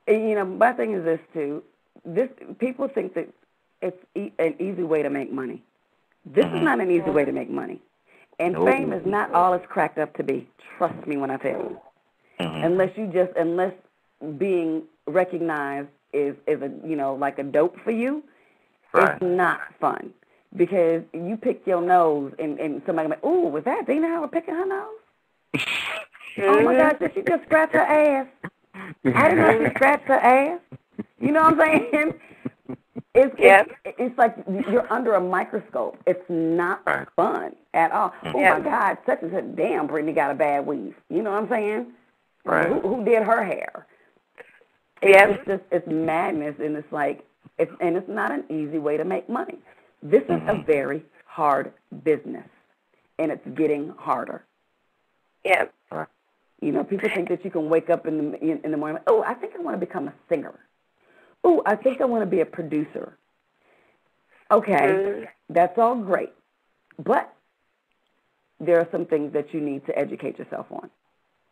And, you know, my thing is this, too. People think that it's an easy way to make money. This is not an easy way to make money. And fame is not all it's cracked up to be. Trust me when I tell you. Unless being recognized is a, you know, like a dope for you, it's not fun. Because you pick your nose and somebody like, ooh, was that Adina Howard picking her nose? Oh, my gosh, did she just scratch her ass? I didn't know she scratched her ass. You know what I'm saying? It's like you're under a microscope. It's not fun at all. Oh, my God, such and such, damn, Brittany got a bad weave. You know what I'm saying? Right. Who did her hair? It's madness, and it's like, it's not an easy way to make money. This is a very hard business, and it's getting harder. Yeah. You know, people think that you can wake up in the morning, oh, I think I want to become a singer. Oh, I think I want to be a producer. Okay, that's all great. But there are some things that you need to educate yourself on,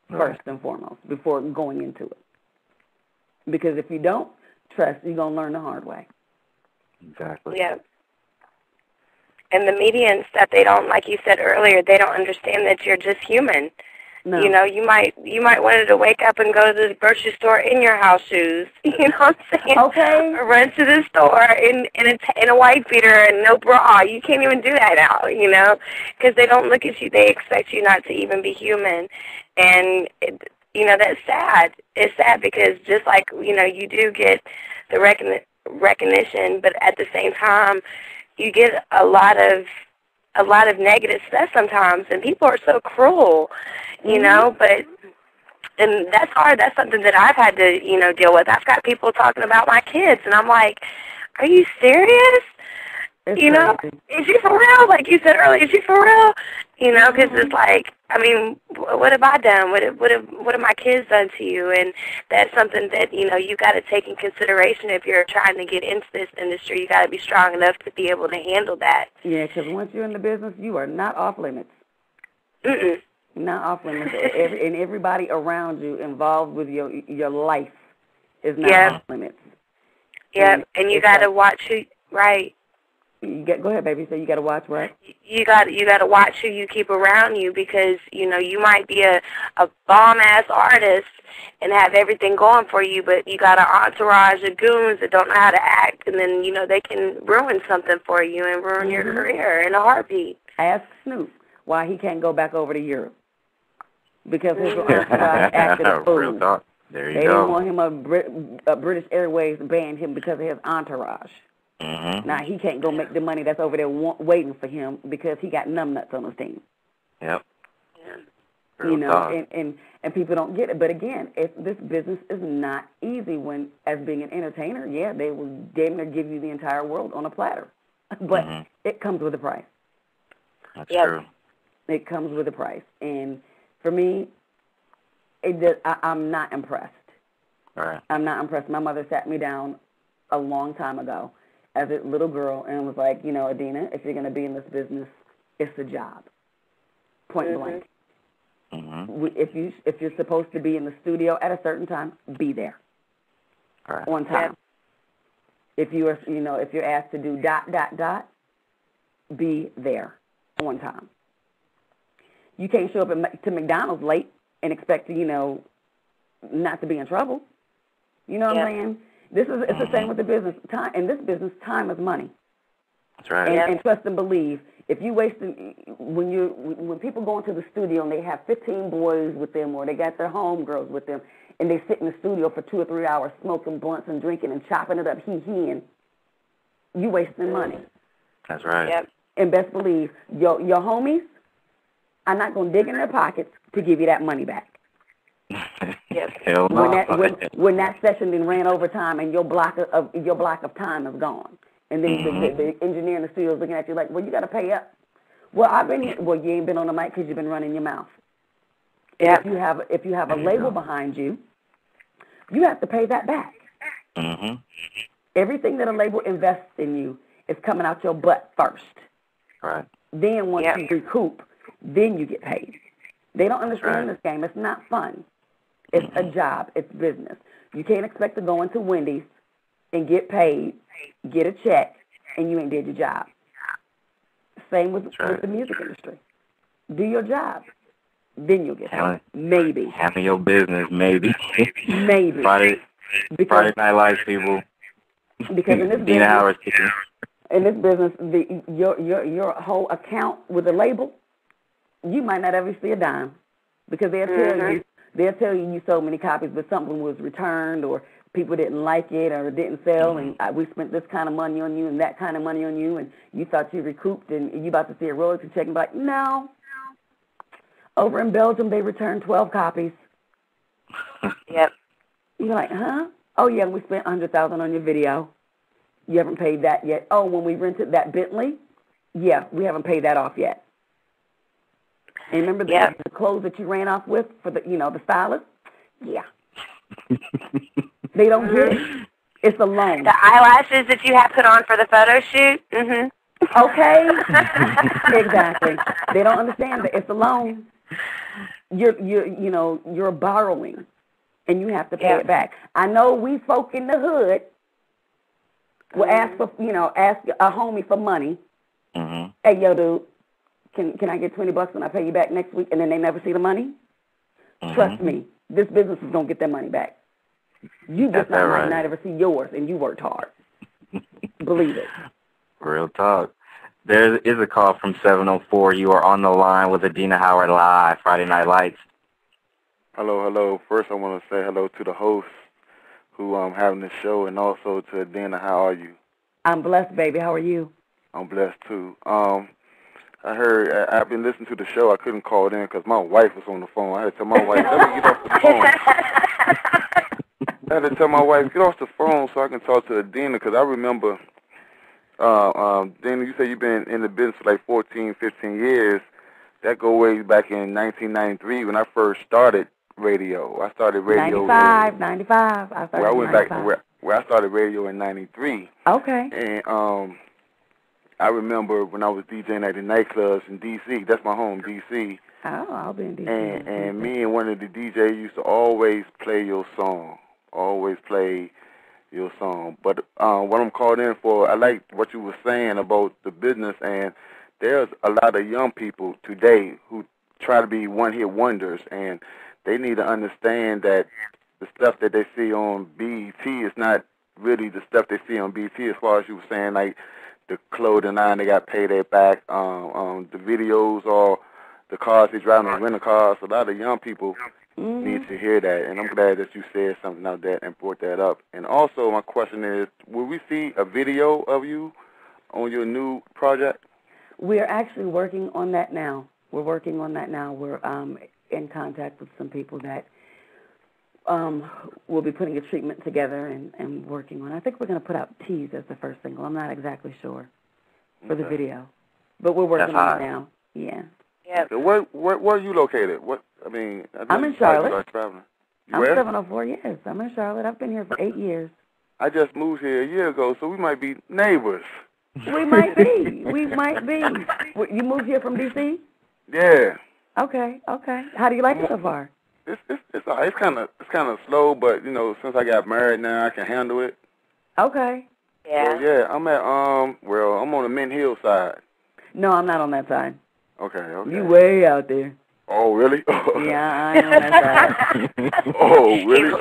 first and foremost, before going into it. Because if you don't, trust, you're going to learn the hard way. Exactly. Yeah. And the media and stuff, they don't, like you said earlier, they don't understand that you're just human. No. You know, you might want to wake up and go to the grocery store in your house shoes. You know what I'm saying? Okay. Or run to the store in a white beater and no bra. You can't even do that now, you know, because they don't look at you. They expect you not to even be human. And, you know, that's sad. It's sad because just like, you know, you do get the recognition, but at the same time, you get a lot of negative stuff sometimes, and people are so cruel, you know, and that's hard. That's something that I've had to, you know, deal with. I've got people talking about my kids, and I'm like, are you serious? It's you know, crazy. Is she for real? Like you said earlier, is she for real? You know, because it's like, I mean, what have I done? What have my kids done to you? And that's something that, you know, you got to take in consideration if you're trying to get into this industry. You got to be strong enough to be able to handle that. Yeah, because once you're in the business, you are not off limits. Not off limits. And everybody around you involved with your life is not off limits. Yeah, and you got to watch who, right. Go ahead, baby. So you got to watch what? You got to watch who you keep around you because, you know, you might be a bomb-ass artist and have everything going for you, but you got an entourage of goons that don't know how to act, and then, you know, they can ruin something for you and ruin your career in a heartbeat. Ask Snoop why he can't go back over to Europe. Because his entourage acted a fool. There you they go. didn't want him British Airways banned him because of his entourage. Now he can't go make the money that's over there waiting for him because he got numbnuts on his team. Yep. You know, and people don't get it. But again, this business is not easy as being an entertainer. Yeah, they will damn near give you the entire world on a platter. But it comes with a price. That's true. It comes with a price. And for me, I'm not impressed. All right. I'm not impressed. My mother sat me down a long time ago as a little girl and was like, you know, Adina, if you're going to be in this business, it's a job. Point blank. If you're supposed to be in the studio at a certain time, be there. All right. On time. If you're asked to do ... be there on time. You can't show up to McDonald's late and expect to, you know, not to be in trouble. You know what I'm saying? It's the same with the business. Time in this business, time is money. That's right. And trust and believe. If you when people go into the studio and they have 15 boys with them or they got their homegirls with them and they sit in the studio for 2 or 3 hours smoking blunts and drinking and chopping it up, he-heing, you wasting money. That's right. Yep. And best believe, your homies are not going to dig in their pockets to give you that money back. Hell no. When that session then ran over time and your block of time is gone, and then the engineer in the studio is looking at you like, well, you got to pay up. Well, you ain't been on the mic because you've been running your mouth. Yeah. If you have a label behind you, you have to pay that back. Everything that a label invests in you is coming out your butt first. Right. Then once you recoup, then you get paid. They don't understand this game. It's not fun. It's a job. It's business. You can't expect to go into Wendy's and get paid, get a check, and you ain't did your job. Same with the music industry. Do your job. Then you'll get paid. Maybe. Handle your business, maybe. Maybe. Friday Night Lights, people. Because in this Adina Howard speaking. In this business, your whole account with the label, you might not ever see a dime because they'll tell you sold many copies, but something was returned or people didn't like it or it didn't sell, and we spent this kind of money on you and that kind of money on you, and you thought you recouped and you about to see a royalty check and be like, no. Over in Belgium, they returned 12 copies. Yep. You're like, huh? Oh, yeah, we spent $100,000 on your video. You haven't paid that yet. Oh, when we rented that Bentley, yeah, we haven't paid that off yet. And remember the clothes that you ran off with for the stylist? Yeah. They don't get it. It's a loan. The eyelashes that you had put on for the photo shoot? Okay. Exactly. They don't understand that it's a loan. You're borrowing, and you have to pay it back. I know we folk in the hood will ask a homie for money. Hey, yo, dude, can I get $20 when I pay you back next week? And then they never see the money. Trust me, this business is gonna get their money back. You just might not ever see yours, and you worked hard. Believe it. Real talk. There is a call from 704. You are on the line with Adina Howard live, Friday Night Lights. Hello. First, I want to say hello to the host who having the show, and also to Adina. How are you? I'm blessed, baby. How are you? I'm blessed, too. I heard, I've been listening to the show. I couldn't call it in because my wife was on the phone. I had to tell my wife, let me get off the phone. I had to tell my wife, get off the phone so I can talk to Adina, because I remember, Adina, you said you've been in the business for like 14, 15 years. That go way back in 1993 when I first started radio. I started radio 95. I started where I started radio in 93. Okay. And I remember when I was DJing at the nightclubs in D.C. That's my home, D.C. Oh, I'll be in D.C. And me and one of the DJs used to always play your song. Always play your song. But what I'm called in for, I like what you were saying about the business, and there's a lot of young people today who try to be one-hit wonders, and they need to understand that the stuff that they see on BET is not really the stuff they see on BET, as far as you were saying, like the clothing line, they got pay their back, the videos or the cars they drive, the rental cars. A lot of young people need to hear that, and I'm glad that you said something like that and brought that up. And also, my question is, will we see a video of you on your new project? We're actually working on that now. We're in contact with some people that we'll be putting a treatment together and working on. I think we're going to put out Tease as the first single. I'm not exactly sure for the video, but we're working on it now. Yeah. Yep. So where are you located? I'm in Charlotte. I'm where? 704. Yes, I'm in Charlotte. I've been here for 8 years. I just moved here a year ago, so we might be neighbors. We might be. You moved here from D.C.? Yeah. Okay. How do you like it so far? It's kind of slow, but since I got married now, I can handle it. Okay. Yeah. So, yeah, I'm at I'm on the Mint Hill side. No, I'm not on that side. Okay. You way out there. Oh, really? Yeah, I am on that side. Oh, really?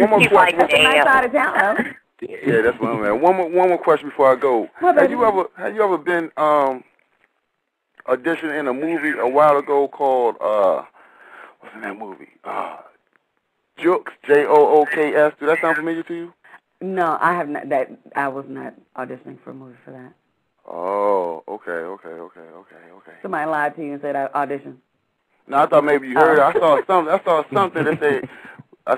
One more question. That's a nice side of town, though. Yeah, that's what I'm at. One more question before I go. Have you ever been auditioned in a movie a while ago called what's in that movie? Jooks, Jooks. Do that sound familiar to you? No, I have not. I was not auditioning for a movie for that. Oh, okay. Somebody lied to you and said I auditioned. No, I thought maybe you heard it. I saw something that said, I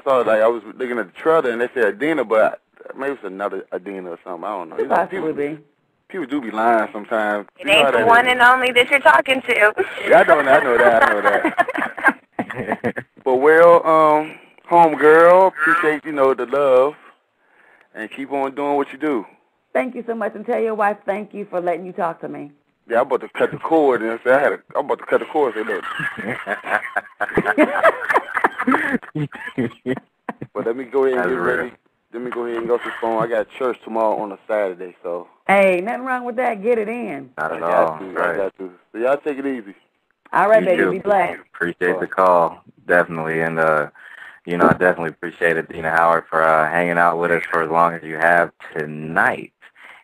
was looking at the trailer and they said Adina, but maybe it's another Adina or something. I don't know. It possibly be. People do be lying sometimes. It ain't the one and only that you're talking to. Yeah, I know that. But home girl, appreciate, the love, and keep on doing what you do. Thank you so much, and tell your wife thank you for letting you talk to me. Yeah, I'm about to cut the cord and say I'm about to cut the cord. Say look. But let me go ahead and get ready. Let me go ahead and go to the phone. I got church tomorrow on a Saturday, so. Hey, nothing wrong with that. Get it in. Not at all. I got to. So y'all take it easy. All right, baby. Be blessed. Appreciate the call, definitely, and I definitely appreciate Adina Howard for hanging out with us for as long as you have tonight.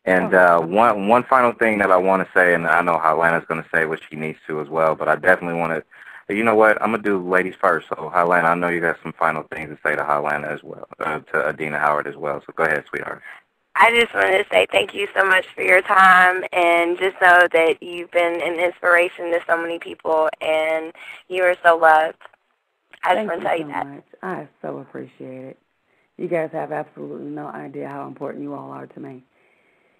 And one final thing that I want to say, and I know Hotlanta's going to say what she needs to as well, but I definitely want to, you know what, I'm going to do ladies first. So, Hotlanta, I know you got some final things to say to Hotlanta as well, to Adina Howard as well. So go ahead, sweetheart. I just wanted to say thank you so much for your time, and just know that you've been an inspiration to so many people, and you are so loved. I just want to tell you that. Much. I so appreciate it. You guys have absolutely no idea how important you all are to me.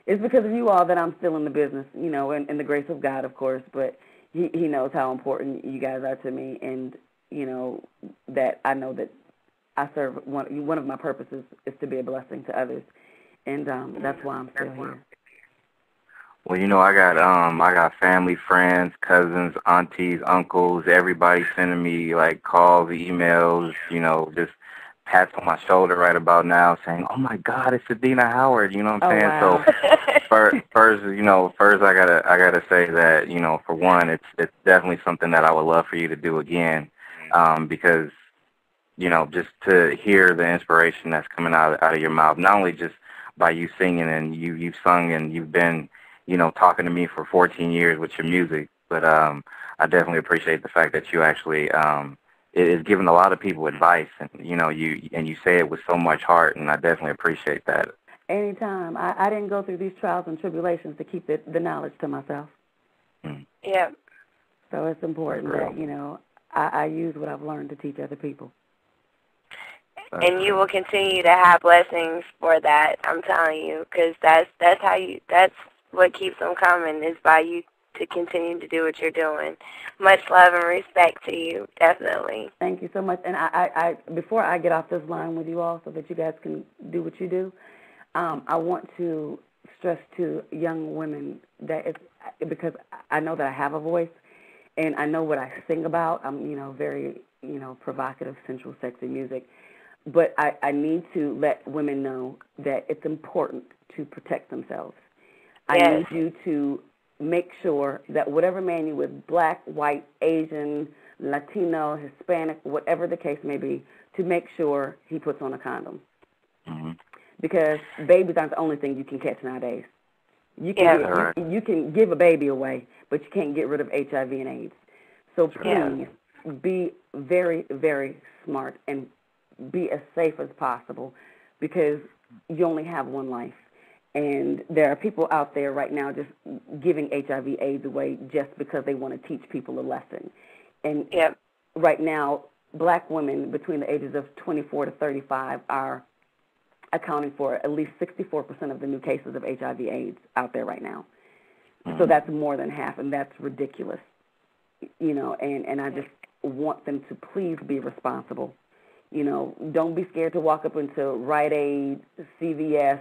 It's because of you all that I'm still in the business, and the grace of God, of course, but he knows how important you guys are to me, and, that I know that I serve, one of my purposes is to be a blessing to others, and that's why I'm still here. Well, I got family, friends, cousins, aunties, uncles, everybody sending me, calls, emails, just pats on my shoulder right about now saying, oh, my God, it's Adina Howard, you know what I'm saying? Wow. So first I gotta say that, for one, it's definitely something that I would love for you to do again because, just to hear the inspiration that's coming out of your mouth, not only just by you singing, and you've sung and you've been, talking to me for 14 years with your music, but I definitely appreciate the fact that you actually is giving a lot of people advice, and you say it with so much heart, and I definitely appreciate that. Anytime. I didn't go through these trials and tribulations to keep the knowledge to myself. Yeah. So it's important that, I use what I've learned to teach other people. And you will continue to have blessings for that, I'm telling you, because that's what keeps them coming, is by you to continue to do what you're doing. Much love and respect to you, definitely. Thank you so much. And I before I get off this line with you all so that you guys can do what you do, I want to stress to young women that it's because I know that I have a voice and I know what I sing about. I'm, very, provocative, sensual, sexy music. But I need to let women know that it's important to protect themselves. I need you to make sure that whatever man you with, black, white, Asian, Latino, Hispanic, whatever the case may be, to make sure he puts on a condom. Mm-hmm. Because babies aren't the only thing you can catch nowadays. You can give a baby away, but you can't get rid of HIV and AIDS. So please be very, very smart and be as safe as possible because you only have one life. And there are people out there right now just giving HIV AIDS away just because they want to teach people a lesson. And right now, black women between the ages of 24 to 35 are accounting for at least 64% of the new cases of HIV AIDS out there right now. Mm-hmm. So that's more than half, and that's ridiculous. And I just want them to please be responsible. Don't be scared to walk up into Rite Aid, CVS,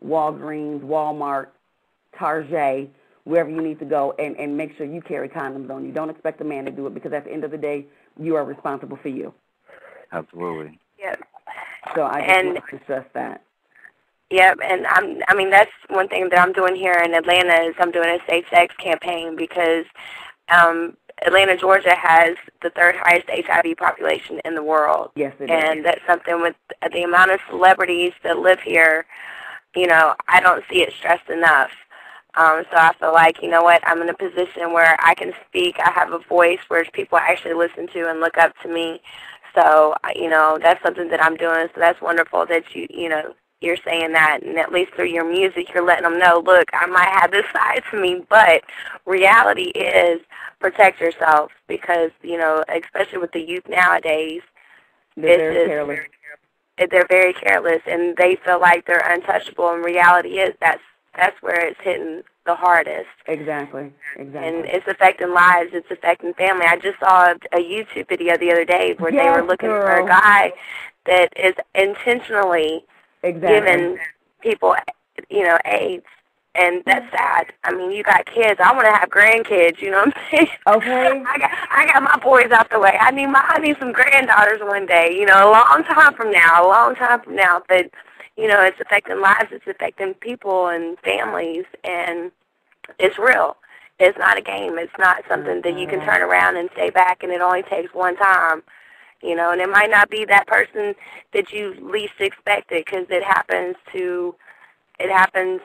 Walgreens, Walmart, Target, wherever you need to go, and make sure you carry condoms on you. Don't expect a man to do it because at the end of the day, you are responsible for you. Absolutely. Yep. So I just want to stress that. Yep, and that's one thing that I'm doing here in Atlanta is I'm doing a safe sex campaign because Atlanta, Georgia has the third highest HIV population in the world. Yes, it is. And that's something with the amount of celebrities that live here, I don't see it stressed enough. So I feel like, I'm in a position where I can speak. I have a voice where people actually listen to and look up to me. So, that's something that I'm doing. So that's wonderful that you're saying that. And at least through your music, you're letting them know, look, I might have this side to me, but reality is protect yourself because, especially with the youth nowadays, they're very careless. They're very careless, and they feel like they're untouchable. And reality is that's where it's hitting the hardest. Exactly. And it's affecting lives. It's affecting family. I just saw a YouTube video the other day where they were looking for a guy that is intentionally giving people, AIDS. And that's sad. I mean, you got kids. I want to have grandkids, you know what I'm saying? Okay. I got my boys out the way. I need some granddaughters one day, a long time from now. But, it's affecting lives. It's affecting people and families. And it's real. It's not a game. It's not something that you can turn around and stay back and it only takes one time. And it might not be that person that you least expected because it happens to every,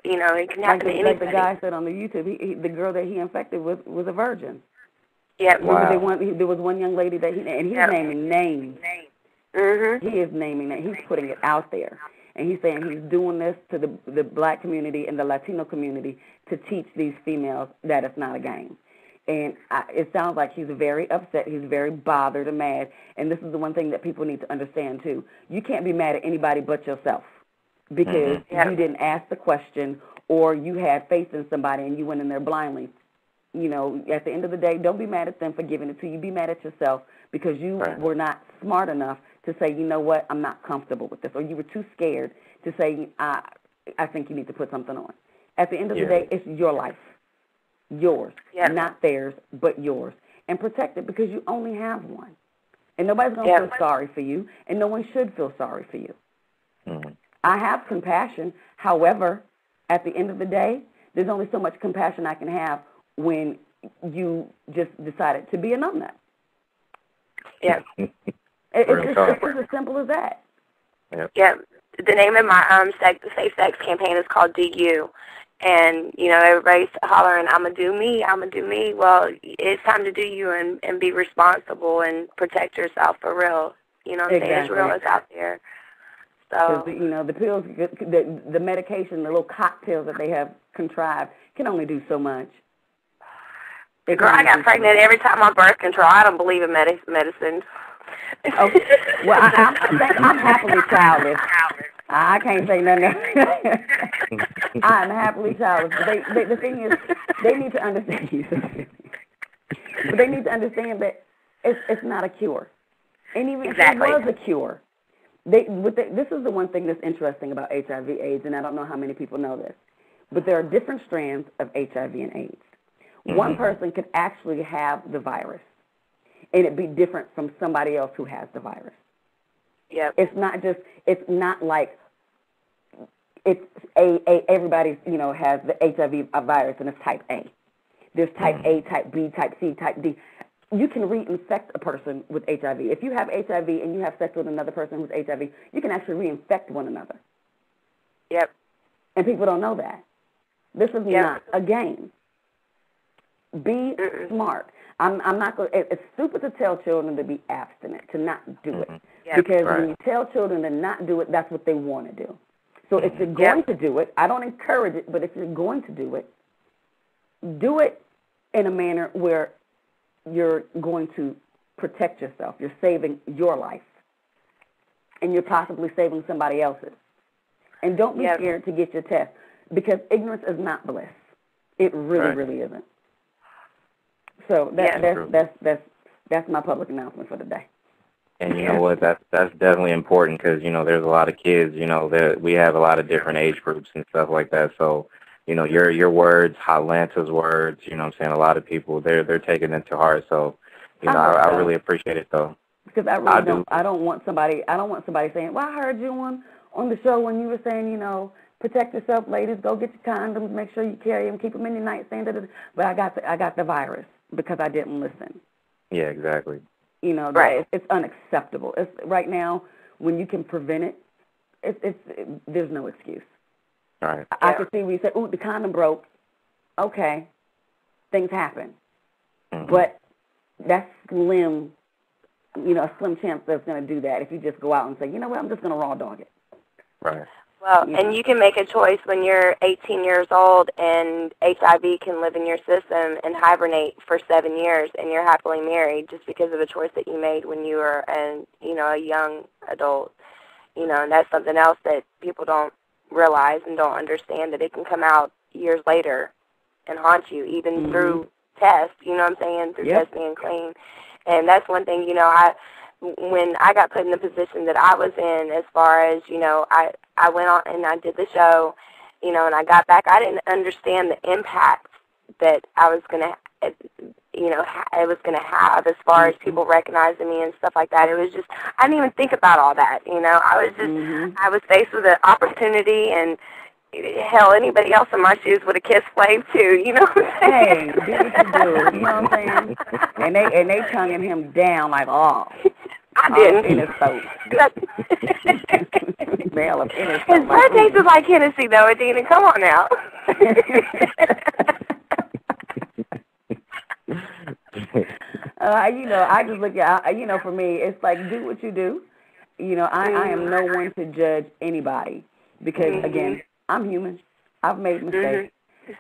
it can happen to anybody. Like the guy said on the YouTube, the girl that he infected was a virgin. Yeah. Wow. There was one young lady that he's naming names. Mm-hmm. He is naming that. He's putting it out there. And he's saying he's doing this to the black community and the Latino community to teach these females that it's not a game. And it sounds like he's very upset. He's very bothered and mad. And this is the one thing that people need to understand, too. You can't be mad at anybody but yourself because you didn't ask the question or you had faith in somebody and you went in there blindly. At the end of the day, don't be mad at them for giving it to you. Be mad at yourself because you were not smart enough to say, you know what, I'm not comfortable with this. Or you were too scared to say, I think you need to put something on. At the end of the day, it's your life. Yours, not theirs, but yours. And protect it because you only have one. And nobody's going to feel sorry for you, and no one should feel sorry for you. Mm-hmm. I have compassion. However, at the end of the day, there's only so much compassion I can have when you just decided to be a numbnut. Yeah. It's as simple as that. Yep. Yeah. The name of my safe sex campaign is called Do You. And, everybody's hollering, I'm going to do me, I'm going to do me. Well, it's time to do you and be responsible and protect yourself for real. You know what I'm saying? It's real, it's out there. So, the pills, the medication, the little cocktails that they have contrived can only do so much. Girl, I got pregnant every time on birth control. I don't believe in medicine. Okay. Well, I'm happily childless. I can't say nothing else. I'm happily childless. But the thing is, they need to understand. But they need to understand that it's not a cure. And even if it was a cure, this is the one thing that's interesting about HIV/AIDS, and I don't know how many people know this, but there are different strands of HIV and AIDS. Mm-hmm. One person could actually have the virus, and it be different from somebody else who has the virus. Yep. It's not like it's everybody, has the HIV virus and it's type A. There's type A, type B, type C, type D. You can reinfect a person with HIV. If you have HIV and you have sex with another person with HIV, you can actually reinfect one another. Yep. And people don't know that. This is not a game. Be smart. I'm not going. It's stupid to tell children to be abstinent, to not do it, because when you tell children to not do it, that's what they want to do. So if you're going to do it, I don't encourage it, but if you're going to do it in a manner where you're going to protect yourself. You're saving your life, and you're possibly saving somebody else's. And don't be scared to get your test, because ignorance is not bliss. It really, really isn't. So that's my public announcement for today. And you know what? That's definitely important, because there's a lot of kids. We have a lot of different age groups and stuff like that. So your words, Hotlanta's words. You know what I'm saying? A lot of people they're taking it to heart. So I really appreciate it though. Because I don't want somebody saying, well, I heard you on the show when you were saying, protect yourself, ladies, go get your condoms, make sure you carry them, keep them in your nightstand. But I got the virus because I didn't listen. Yeah, exactly. It's unacceptable. It's right now when you can prevent it. There's no excuse. Right. I could see where you said, "Ooh, the condom broke." Okay, things happen, but that's slim. A slim chance that's going to do that if you just go out and say, "You know what? I'm just going to raw dog it." Right. Well, and you can make a choice when you're 18 years old and HIV can live in your system and hibernate for 7 years, and you're happily married just because of a choice that you made when you were a young adult. And that's something else that people don't realize and don't understand, that it can come out years later and haunt you, even through tests, through tests being clean. And that's one thing, when I got put in the position that I was in, as far as, I went on and I did the show, and I got back, I didn't understand the impact that I was going to, it was going to have as far as people recognizing me and stuff like that. It was just, I didn't even think about all that, I was just, I was faced with an opportunity, and hell, anybody else in my shoes would have kissed Flav too, Hey, do what you do, you know what I'm saying? And they tonguing him down like, I didn't. In his soap. Smell of inner soap. His breath tastes like Hennessy, though, Adina. Come on now. I just look at, for me, it's like, do what you do. I am no one to judge anybody because, again, I'm human. I've made mistakes.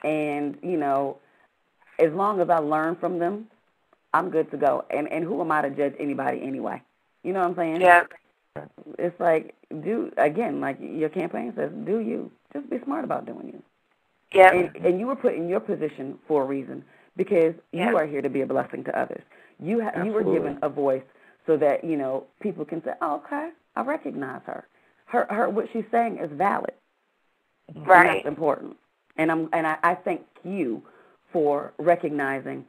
And, as long as I learn from them, I'm good to go. And who am I to judge anybody anyway? You know what I'm saying? Yeah. It's like, like your campaign says, do you. Just be smart about doing you. Yeah. And you were put in your position for a reason, because you are here to be a blessing to others. You were given a voice so that, people can say, oh, okay, I recognize her. Her what she's saying is valid. Right. And that's important. And I thank you for recognizing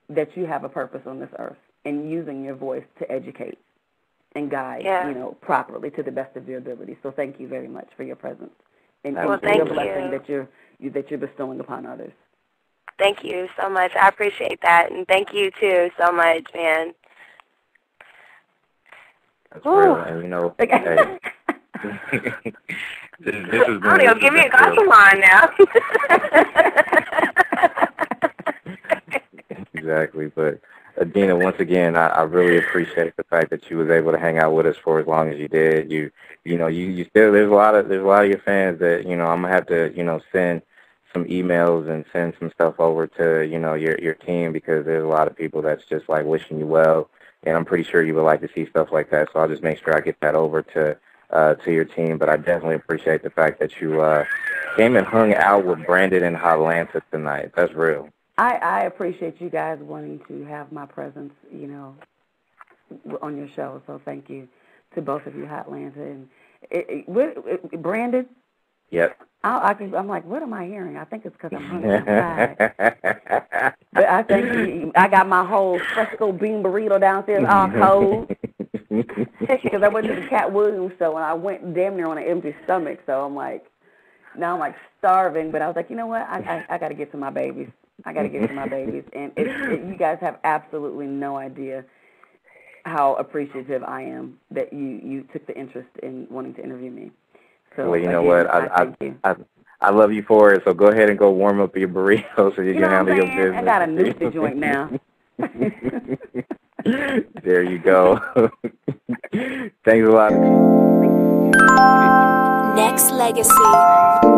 that you have a purpose on this earth and using your voice to educate and guide, properly to the best of your ability. So thank you very much for your presence and for your blessing that you're bestowing upon others. Thank you so much. I appreciate that, and thank you too so much, man. That's real, and hey. This is I don't know, give me a glass of wine now. Exactly, but Adina, once again, I really appreciate the fact that you was able to hang out with us for as long as you did. You still there's a lot of your fans that I'm gonna have to send some emails and send some stuff over to your team, because there's a lot of people that's just like wishing you well, and I'm pretty sure you would like to see stuff like that. So I'll just make sure I get that over to your team. But I definitely appreciate the fact that you came and hung out with Branded and Hotlanta tonight. That's real. I appreciate you guys wanting to have my presence, on your show. So thank you. to both of you, Hotlanta. And branded? Yep. I'm like, what am I hearing? I think it's because I'm hungry. I'm tired. But I think I got my whole fresco bean burrito downstairs all cold. Because I went to the Cat Williams show, and I went damn near on an empty stomach. So I'm like, now I'm like starving. But I was like, you know what? I got to get to my babies. I got to get to my babies. And you guys have absolutely no idea how appreciative I am that you took the interest in wanting to interview me. So, well, you know what? I love you for it, so go ahead and go warm up your burrito so you can handle your business. I got a nuke joint now. There you go. Thanks a lot. Nexxlegacy.